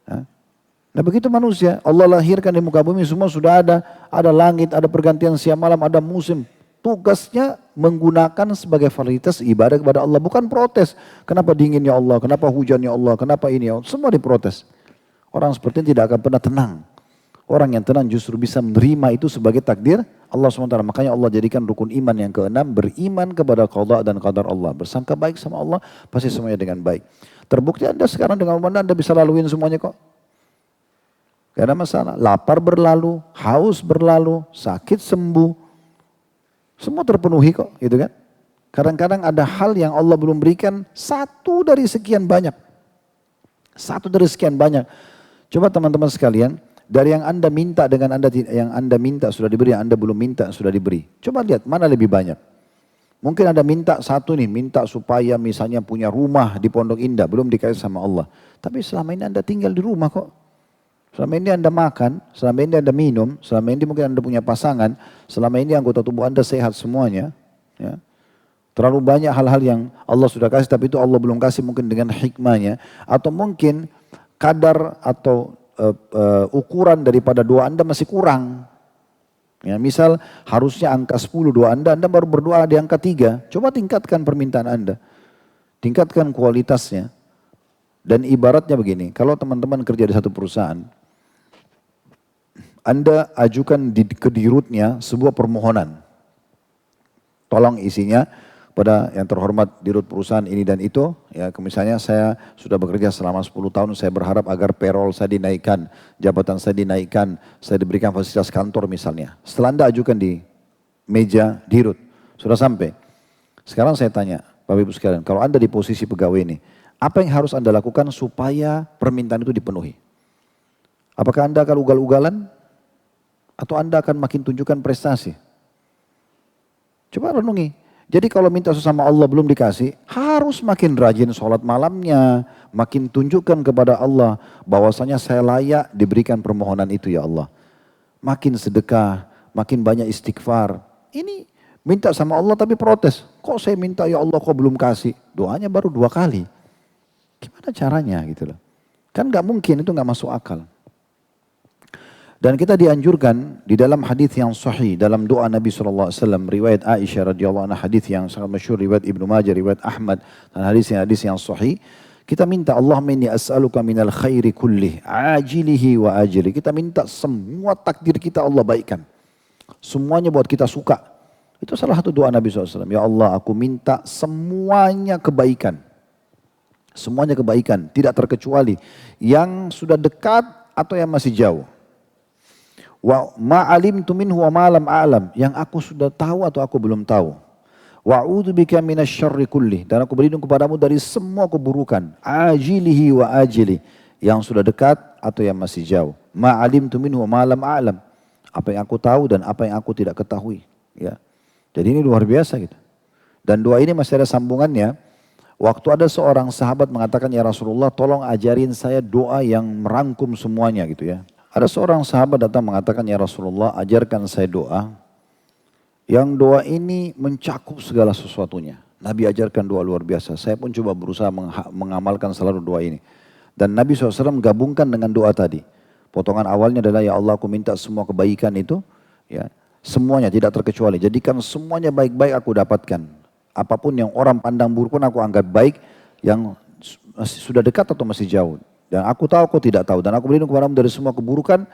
Nah begitu manusia, Allah lahirkan di muka bumi semua sudah ada langit, ada pergantian siang malam, ada musim. Tugasnya menggunakan sebagai fasilitas ibadah kepada Allah, bukan protes. Kenapa dingin ya Allah, kenapa hujan ya Allah, kenapa ini ya Allah, semua diprotes. Orang seperti ini tidak akan pernah tenang. Orang yang tenang justru bisa menerima itu sebagai takdir Allah SWT. Makanya Allah jadikan rukun iman yang ke-6, beriman kepada qada dan qadar Allah. Bersangka baik sama Allah, pasti semuanya dengan baik. Terbukti Anda sekarang dengan umur Anda bisa laluin semuanya kok. Gak ada masalah. Lapar berlalu, haus berlalu, sakit sembuh. Semua terpenuhi kok, gitu kan. Kadang-kadang ada hal yang Allah belum berikan, 1 dari sekian banyak. 1 dari sekian banyak. Coba teman-teman sekalian, dari yang Anda minta dengan yang Anda minta sudah diberi, yang Anda belum minta sudah diberi. Coba lihat mana lebih banyak. Mungkin Anda minta 1 nih, minta supaya misalnya punya rumah di Pondok Indah, belum dikasih sama Allah. Tapi selama ini Anda tinggal di rumah kok. Selama ini Anda makan, selama ini Anda minum, selama ini mungkin Anda punya pasangan, selama ini anggota tubuh Anda sehat semuanya. Ya. Terlalu banyak hal-hal yang Allah sudah kasih, tapi itu Allah belum kasih mungkin dengan hikmahnya. Atau mungkin kadar atau ukuran daripada doa Anda masih kurang. Ya, misal harusnya angka 10 doa Anda baru berdoa di angka 3. Coba tingkatkan permintaan Anda. Tingkatkan kualitasnya. Dan ibaratnya begini, kalau teman-teman kerja di satu perusahaan, Anda ajukan ke dirutnya sebuah permohonan. Tolong isinya pada yang terhormat dirut perusahaan ini dan itu, ya misalnya saya sudah bekerja selama 10 tahun, saya berharap agar payroll saya dinaikkan, jabatan saya dinaikkan, saya diberikan fasilitas kantor misalnya. Setelah Anda ajukan di meja dirut, sudah sampai. Sekarang saya tanya, Bapak Ibu sekalian, kalau Anda di posisi pegawai ini, apa yang harus Anda lakukan supaya permintaan itu dipenuhi? Apakah Anda akan ugal-ugalan? Atau Anda akan makin tunjukkan prestasi? Coba renungi. Jadi kalau minta sesama Allah belum dikasih, harus makin rajin sholat malamnya, makin tunjukkan kepada Allah bahwasanya saya layak diberikan permohonan itu ya Allah. Makin sedekah, makin banyak istighfar. Ini minta sama Allah tapi protes. Kok saya minta ya Allah kok belum kasih? Doanya baru 2 kali. Gimana caranya gitu loh. Kan gak mungkin, itu gak masuk akal. Dan kita dianjurkan di dalam hadis yang sahih, dalam doa Nabi SAW, riwayat Aisyah radhiyallahu anha, hadis yang sangat masyhur, riwayat Ibnu Majah, riwayat Ahmad, dan hadis yang sahih, kita minta Allahumma inni as'aluka minal khairi kullih, ajilihi wa ajili. Kita minta semua takdir kita Allah baikkan. Semuanya buat kita suka. Itu salah satu doa Nabi SAW. Ya Allah, aku minta semuanya kebaikan. Semuanya kebaikan, tidak terkecuali yang sudah dekat atau yang masih jauh. Wa ma'alimtu minhu wa ma'lam a'lam, yang aku sudah tahu atau aku belum tahu. Wa a'udzubika minasyarri kullih, dan aku berlindung kepadamu dari semua keburukan, ajilihi wa ajili, yang sudah dekat atau yang masih jauh. Ma'alimtu minhu wa ma'lam a'lam, apa yang aku tahu dan apa yang aku tidak ketahui, ya. Jadi ini luar biasa gitu. Dan doa ini masih ada sambungannya. Waktu ada seorang sahabat mengatakan, ya Rasulullah tolong ajarin saya doa yang merangkum semuanya gitu ya. Ada seorang sahabat datang mengatakan, ya Rasulullah ajarkan saya doa yang doa ini mencakup segala sesuatunya. Nabi ajarkan doa luar biasa. Saya pun coba berusaha mengamalkan selalu doa ini. Dan Nabi SAW gabungkan dengan doa tadi. Potongan awalnya adalah, ya Allah aku minta semua kebaikan itu, ya semuanya tidak terkecuali. Jadikan semuanya baik-baik aku dapatkan. Apapun yang orang pandang buruk pun aku anggap baik, yang sudah dekat atau masih jauh. Dan aku tahu kau tidak tahu, dan aku berlindung kepadamu dari semua keburukan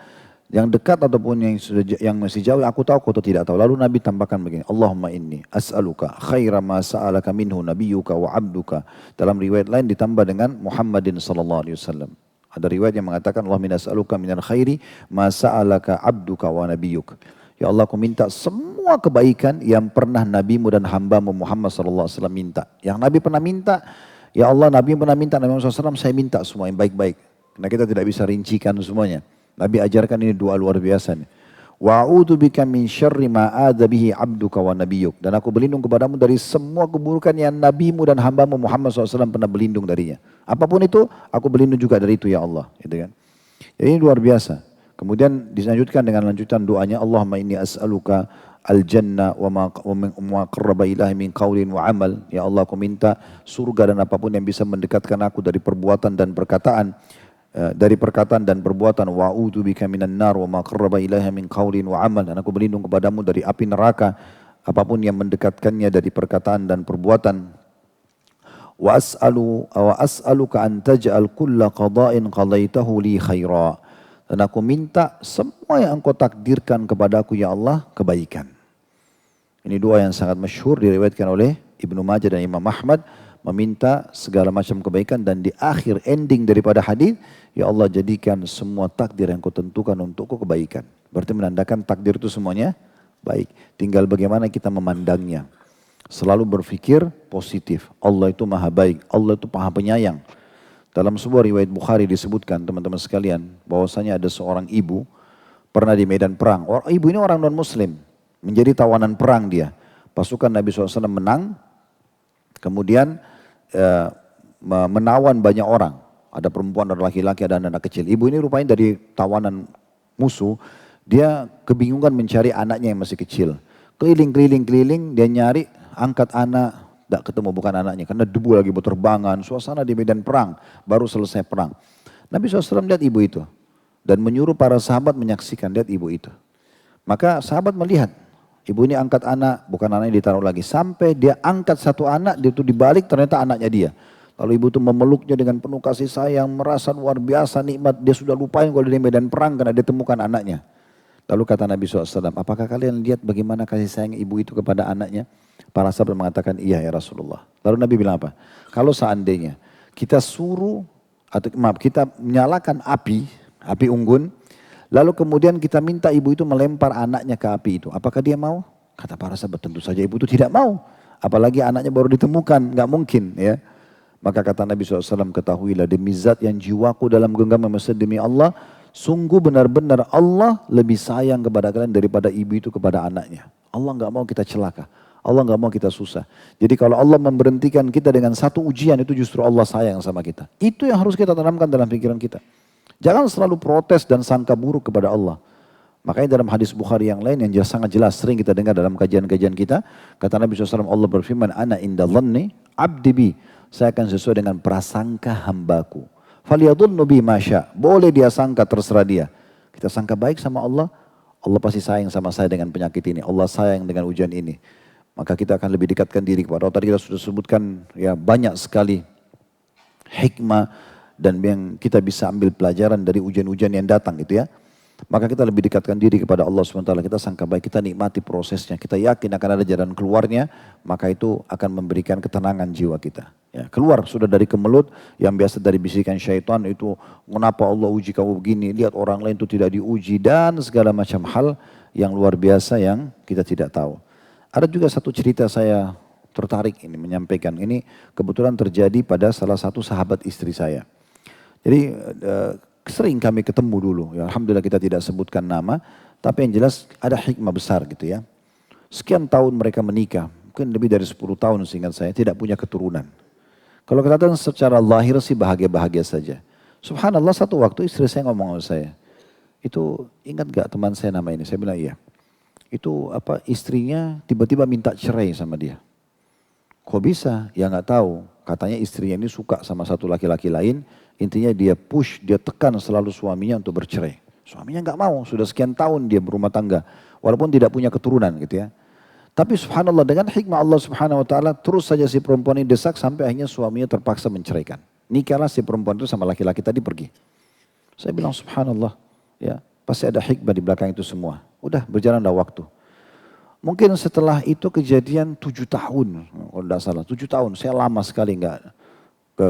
yang dekat ataupun yang masih jauh, aku tahu kau tidak tahu. Lalu Nabi tambahkan begini, Allahumma inni as'aluka khaira ma sa'alaka minhu nabiyyuka wa abduka. Dalam riwayat lain ditambah dengan Muhammadin sallallahu alaihi wasallam. Ada riwayat yang mengatakan, Allahumma as'aluka minal khairi ma sa'alaka abduka wa nabiyyuk. Ya Allah, aku minta semua kebaikan yang pernah nabimu dan hambamu Muhammad sallallahu alaihi wasallam minta. Yang Nabi pernah minta, ya Allah, Nabi pernah minta, Nabi Muhammad SAW, saya minta semua yang baik-baik. Karena kita tidak bisa rincikan semuanya. Nabi ajarkan ini doa luar biasa nih. Wa a'udzubika min syarri ma adza bihi 'abduka wa nabiyyuk. Dan aku berlindung kepadamu dari semua keburukan yang nabimu dan hambamu Muhammad SAW pernah berlindung darinya. Apapun itu, aku berlindung juga dari itu ya Allah. Gitu kan. Jadi ini luar biasa. Kemudian dilanjutkan dengan lanjutan doanya, Allahumma inni as'aluka al-jannah wa ma qarraba ilaihi min qaulin wa amal. Ya Allah, aku minta surga dan apapun yang bisa mendekatkan aku dari perbuatan dan perkataan, wa a'udzubika minan nar wa ma qarraba ilaihi min qaulin wa amal. Dan aku berlindung kepadamu dari api neraka, apapun yang mendekatkannya dari perkataan dan perbuatan. Wa as'aluka an taj'al kulla qada'in qadaitahu li khaira. Dan aku minta semua yang engkau takdirkan kepadaku ya Allah kebaikan. Ini doa yang sangat masyhur diriwayatkan oleh Ibnu Majah dan Imam Ahmad, meminta segala macam kebaikan, dan di akhir ending daripada hadis, ya Allah jadikan semua takdir yang kau tentukan untukku kebaikan. Berarti menandakan takdir itu semuanya baik. Tinggal bagaimana kita memandangnya. Selalu berpikir positif. Allah itu maha baik. Allah itu maha penyayang. Dalam sebuah riwayat Bukhari disebutkan teman-teman sekalian, bahwasanya ada seorang ibu pernah di medan perang. Ibu ini orang non-muslim, menjadi tawanan perang dia. Pasukan Nabi SAW menang, kemudian menawan banyak orang. Ada perempuan, ada laki-laki, ada anak kecil. Ibu ini rupanya dari tawanan musuh, dia kebingungan mencari anaknya yang masih kecil. Keliling, dia nyari, angkat anak, tidak ketemu, bukan anaknya, karena debu lagi berterbangan, suasana di medan perang, baru selesai perang. Nabi SAW lihat ibu itu, dan menyuruh para sahabat menyaksikan, lihat ibu itu. Maka sahabat melihat, ibu ini angkat anak, bukan anaknya ditaruh lagi. Sampai dia angkat satu anak, dia itu dibalik, ternyata anaknya dia. Lalu ibu itu memeluknya dengan penuh kasih sayang, merasa luar biasa nikmat, dia sudah lupain kalau di medan perang karena dia temukan anaknya. Lalu kata Nabi SAW, apakah kalian lihat bagaimana kasih sayang ibu itu kepada anaknya? Para sahabat mengatakan, iya ya Rasulullah. Lalu Nabi bilang apa? Kalau seandainya kita kita menyalakan api unggun, lalu kemudian kita minta ibu itu melempar anaknya ke api itu, apakah dia mau? Kata para sahabat, tentu saja ibu itu tidak mau. Apalagi anaknya baru ditemukan, nggak mungkin ya. Maka kata Nabi SAW, ketahuilah demi zat yang jiwaku dalam genggaman mesra demi Allah, sungguh benar-benar Allah lebih sayang kepada kalian daripada ibu itu kepada anaknya. Allah nggak mau kita celaka. Allah nggak mau kita susah. Jadi kalau Allah memberhentikan kita dengan satu ujian, itu justru Allah sayang sama kita. Itu yang harus kita tanamkan dalam pikiran kita. Jangan selalu protes dan sangka buruk kepada Allah. Makanya dalam hadis Bukhari yang lain yang sangat jelas, sering kita dengar dalam kajian-kajian kita, kata Nabi SAW, Allah berfirman, Ana inda dhanni abdi bi. Saya akan sesuai dengan prasangka hambaku. Faliyadhunnu bi masya. Boleh dia sangka, terserah dia. Kita sangka baik sama Allah, Allah pasti sayang sama saya dengan penyakit ini. Allah sayang dengan ujian ini. Maka kita akan lebih dekatkan diri kepada Allah. Tadi kita sudah sebutkan ya banyak sekali hikmah dan yang kita bisa ambil pelajaran dari ujian-ujian yang datang gitu ya. Maka kita lebih dekatkan diri kepada Allah SWT. Kita sangka baik, kita nikmati prosesnya. Kita yakin akan ada jalan keluarnya. Maka itu akan memberikan ketenangan jiwa kita. Ya, keluar sudah dari kemelut yang biasa dari bisikan syaitan itu. Kenapa Allah uji kamu begini, lihat orang lain itu tidak diuji. Dan segala macam hal yang luar biasa yang kita tidak tahu. Ada juga satu cerita saya tertarik ini menyampaikan. Ini kebetulan terjadi pada salah satu sahabat istri saya. Jadi sering kami ketemu dulu, ya alhamdulillah kita tidak sebutkan nama, tapi yang jelas ada hikmah besar gitu ya. Sekian tahun mereka menikah, mungkin lebih dari 10 tahun seingat saya, tidak punya keturunan. Kalau kelihatan secara lahir sih bahagia-bahagia saja. Subhanallah satu waktu istri saya ngomong sama saya, itu ingat gak teman saya nama ini? Saya bilang iya. Itu istrinya tiba-tiba minta cerai sama dia. Kok bisa? Ya gak tahu. Katanya istrinya ini suka sama satu laki-laki lain. Intinya dia push, dia tekan selalu suaminya untuk bercerai. Suaminya nggak mau, sudah sekian tahun dia berumah tangga. Walaupun tidak punya keturunan gitu ya. Tapi subhanallah dengan hikmah Allah subhanahu wa ta'ala terus saja si perempuan ini desak sampai akhirnya suaminya terpaksa menceraikan. Nikahlah si perempuan itu sama laki-laki tadi pergi. Saya bilang subhanallah, ya pasti ada hikmah di belakang itu semua. Udah berjalanlah waktu. Mungkin setelah itu kejadian 7 tahun, kalau tidak salah 7 tahun. Saya lama sekali nggak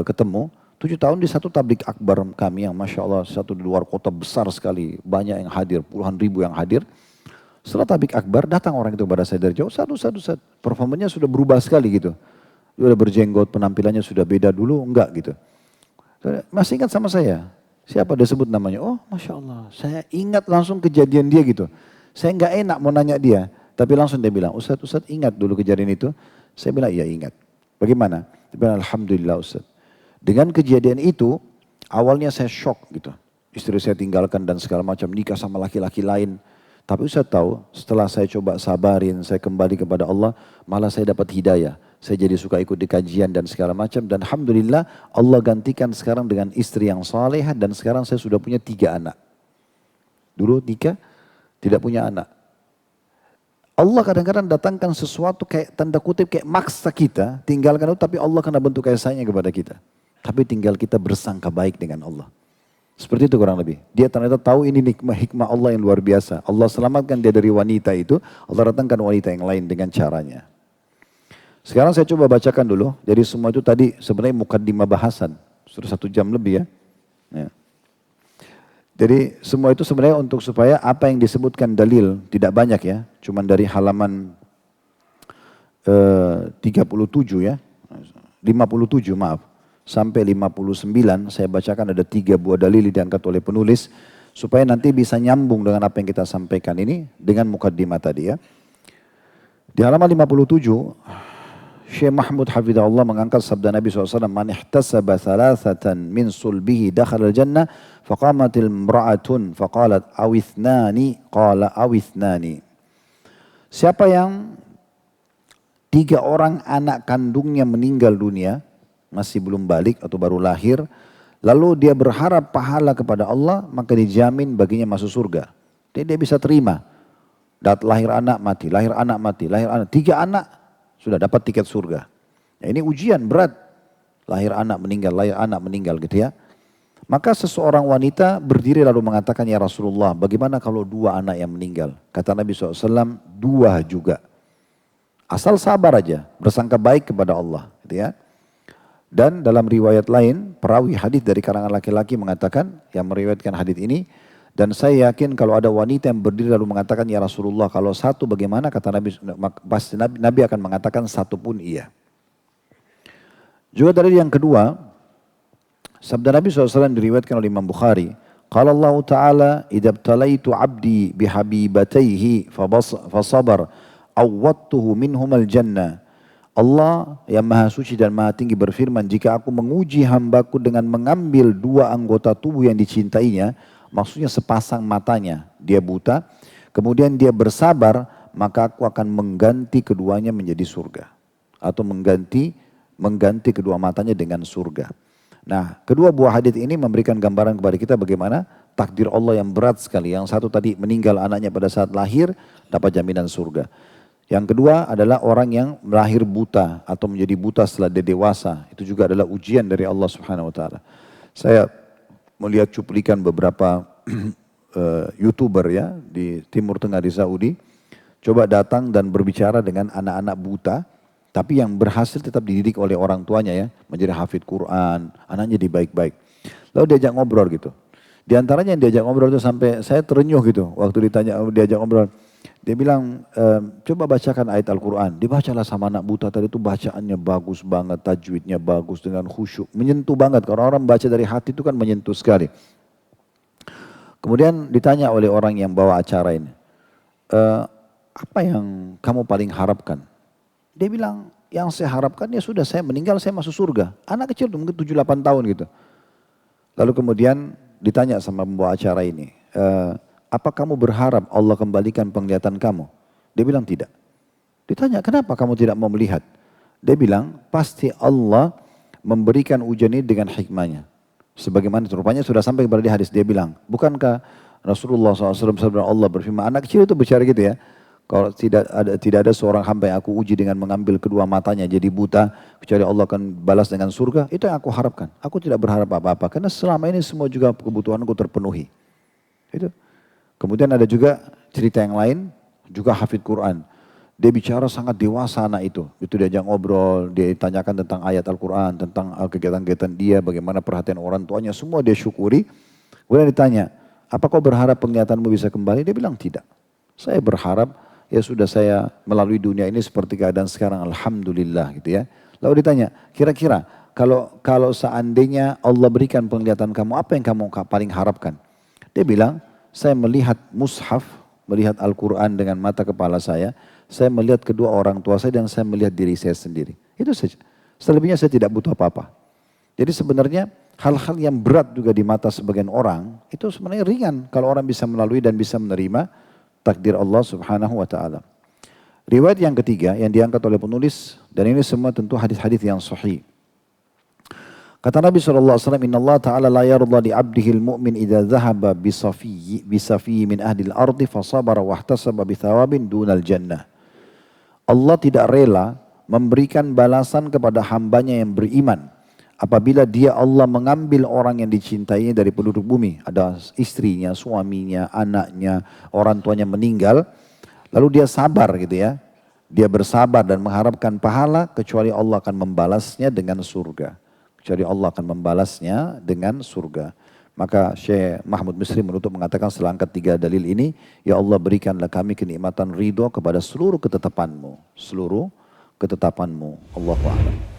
ketemu. 7 tahun di satu tablik akbar kami yang Masya Allah satu di luar kota besar sekali. Banyak yang hadir, puluhan ribu yang hadir. Setelah tablik akbar datang orang itu kepada saya dari jauh. Satu. Performanya sudah berubah sekali gitu. Dia udah berjenggot, penampilannya sudah beda dulu, enggak gitu. Masih ingat sama saya? Siapa dia sebut namanya? Oh Masya Allah, saya ingat langsung kejadian dia gitu. Saya enggak enak mau nanya dia. Tapi langsung dia bilang, Ustadz ingat dulu kejadian itu? Saya bilang iya ingat. Bagaimana? Dia bilang Alhamdulillah Ustadz. Dengan kejadian itu, awalnya saya shock gitu. Istri saya tinggalkan dan segala macam, nikah sama laki-laki lain. Tapi saya tahu, setelah saya coba sabarin, saya kembali kepada Allah, malah saya dapat hidayah. Saya jadi suka ikut di kajian dan segala macam. Dan Alhamdulillah, Allah gantikan sekarang dengan istri yang salehah dan sekarang saya sudah punya 3 anak. Dulu nikah, tidak punya anak. Allah kadang-kadang datangkan sesuatu kayak tanda kutip, kayak maksa kita, tinggalkan itu, tapi Allah kena bentuk kasih sayangnya kepada kita. Tapi tinggal kita bersangka baik dengan Allah. Seperti itu kurang lebih. Dia ternyata tahu ini hikmah Allah yang luar biasa. Allah selamatkan dia dari wanita itu. Allah datangkan wanita yang lain dengan caranya. Sekarang saya coba bacakan dulu. Jadi semua itu tadi sebenarnya mukaddimah bahasan. Sudah 1 jam lebih ya. Jadi semua itu sebenarnya untuk supaya apa yang disebutkan dalil tidak banyak ya. Cuman dari halaman 37 ya. 57 maaf. Sampai 59 saya bacakan ada 3 buah dalil diangkat oleh penulis supaya nanti bisa nyambung dengan apa yang kita sampaikan ini dengan mukaddimah tadi ya. Di halaman 57 Syekh Mahmud Hafizahullah mengangkat sabda Nabi SAW, man ihtasaba thalathatan min sulbihi dakhala al-jannah faqamatil imra'atun faqalat awithnani qala awithnani. Siapa yang 3 orang anak kandungnya meninggal dunia, masih belum balik atau baru lahir, lalu dia berharap pahala kepada Allah, maka dijamin baginya masuk surga. Jadi dia bisa terima. Lahir anak mati, lahir anak mati, lahir anak. 3 anak sudah dapat tiket surga. Ya, ini ujian berat. Lahir anak meninggal gitu ya. Maka seseorang wanita berdiri lalu mengatakan, ya Rasulullah, bagaimana kalau 2 anak yang meninggal? Kata Nabi SAW, 2 juga. Asal sabar aja, bersangka baik kepada Allah gitu ya. Dan dalam riwayat lain, perawi hadis dari kalangan laki-laki mengatakan, yang meriwayatkan hadis ini, dan saya yakin kalau ada wanita yang berdiri lalu mengatakan, ya Rasulullah, kalau 1 bagaimana? Kata Nabi, pasti Nabi akan mengatakan 1 pun iya. Juga dari yang kedua, sabda Nabi SAW diriwayatkan oleh Imam Bukhari, qala Allah Ta'ala, idza ibtalaitu abdi bihabibatayhi fasabar, awwadtuhu minhumal jannah. Allah yang maha suci dan maha tinggi berfirman, jika aku menguji hambaku dengan mengambil dua anggota tubuh yang dicintainya, maksudnya sepasang matanya, dia buta, kemudian dia bersabar, maka aku akan mengganti keduanya menjadi surga. Atau mengganti kedua matanya dengan surga. Nah, kedua buah hadis ini memberikan gambaran kepada kita bagaimana takdir Allah yang berat sekali. Yang satu tadi meninggal anaknya pada saat lahir, dapat jaminan surga. Yang kedua adalah orang yang lahir buta atau menjadi buta setelah dia dewasa. Itu juga adalah ujian dari Allah Subhanahu wa taala. Saya melihat cuplikan beberapa YouTuber ya di Timur Tengah di Saudi, coba datang dan berbicara dengan anak-anak buta, tapi yang berhasil tetap dididik oleh orang tuanya ya, menjadi hafid Quran, anaknya di baik-baik. Lalu diajak ngobrol gitu. Di antaranya yang diajak ngobrol itu sampai saya terenyuh gitu waktu diajak ngobrol. Dia bilang, coba bacakan ayat Al-Quran. Dibacalah sama anak buta tadi itu bacaannya bagus banget, tajwidnya bagus dengan khusyuk. Menyentuh banget, kalau orang baca dari hati itu kan menyentuh sekali. Kemudian ditanya oleh orang yang bawa acara ini, apa yang kamu paling harapkan? Dia bilang, yang saya harapkan ya sudah saya meninggal, saya masuk surga. Anak kecil tuh mungkin 7-8 tahun gitu. Lalu kemudian ditanya sama pembawa acara ini, apa kamu berharap Allah kembalikan penglihatan kamu? Dia bilang tidak. Ditanya, kenapa kamu tidak mau melihat? Dia bilang, pasti Allah memberikan ujian ini dengan hikmahnya. Sebagaimana rupanya sudah sampai kepada hadis. Dia bilang, bukankah Rasulullah SAW sabda Allah berfirman, anak kecil itu bicara gitu ya. Kalau tidak ada seorang hamba yang aku uji dengan mengambil kedua matanya jadi buta, kecuali Allah akan balas dengan surga. Itu yang aku harapkan. Aku tidak berharap apa-apa. Karena selama ini semua juga kebutuhanku terpenuhi. Itu. Kemudian ada juga cerita yang lain, juga hafid Quran. Dia bicara sangat dewasa anak itu. Itu diajak ngobrol, dia ditanyakan tentang ayat Al-Quran, tentang kegiatan-kegiatan dia, bagaimana perhatian orang tuanya, semua dia syukuri. Kemudian ditanya, apa kau berharap penglihatanmu bisa kembali? Dia bilang tidak. Saya berharap, ya sudah saya melalui dunia ini seperti keadaan sekarang, Alhamdulillah gitu ya. Lalu ditanya, kira-kira kalau seandainya Allah berikan penglihatan kamu, apa yang kamu paling harapkan? Dia bilang, saya melihat mushaf, melihat Al-Quran dengan mata kepala saya melihat kedua orang tua saya dan saya melihat diri saya sendiri. Itu saja. Selebihnya saya tidak butuh apa-apa. Jadi sebenarnya hal-hal yang berat juga di mata sebagian orang, itu sebenarnya ringan kalau orang bisa melalui dan bisa menerima takdir Allah Subhanahu wa taala. Riwayat yang ketiga yang diangkat oleh penulis, dan ini semua tentu hadis-hadis yang sahih. Kata Nabi SAW, Inna Allah Ta'ala la yarda li abdihil mu'min idha zahaba bisafiyyi min ahdil ardi fasabara wahtasaba bithawabin dunal jannah. Allah tidak rela memberikan balasan kepada hambanya yang beriman apabila dia Allah mengambil orang yang dicintainya dari penduduk bumi. Ada istrinya, suaminya, anaknya, orang tuanya meninggal. Lalu dia sabar gitu ya. Dia bersabar dan mengharapkan pahala kecuali Allah akan membalasnya dengan surga. Kecuali Allah akan membalasnya dengan surga. Maka Syekh Mahmud Misri menutup mengatakan setelah angkat 3 dalil ini, ya Allah berikanlah kami kenikmatan ridho kepada seluruh ketetapanmu. Seluruh ketetapanmu. Allahu a'lam.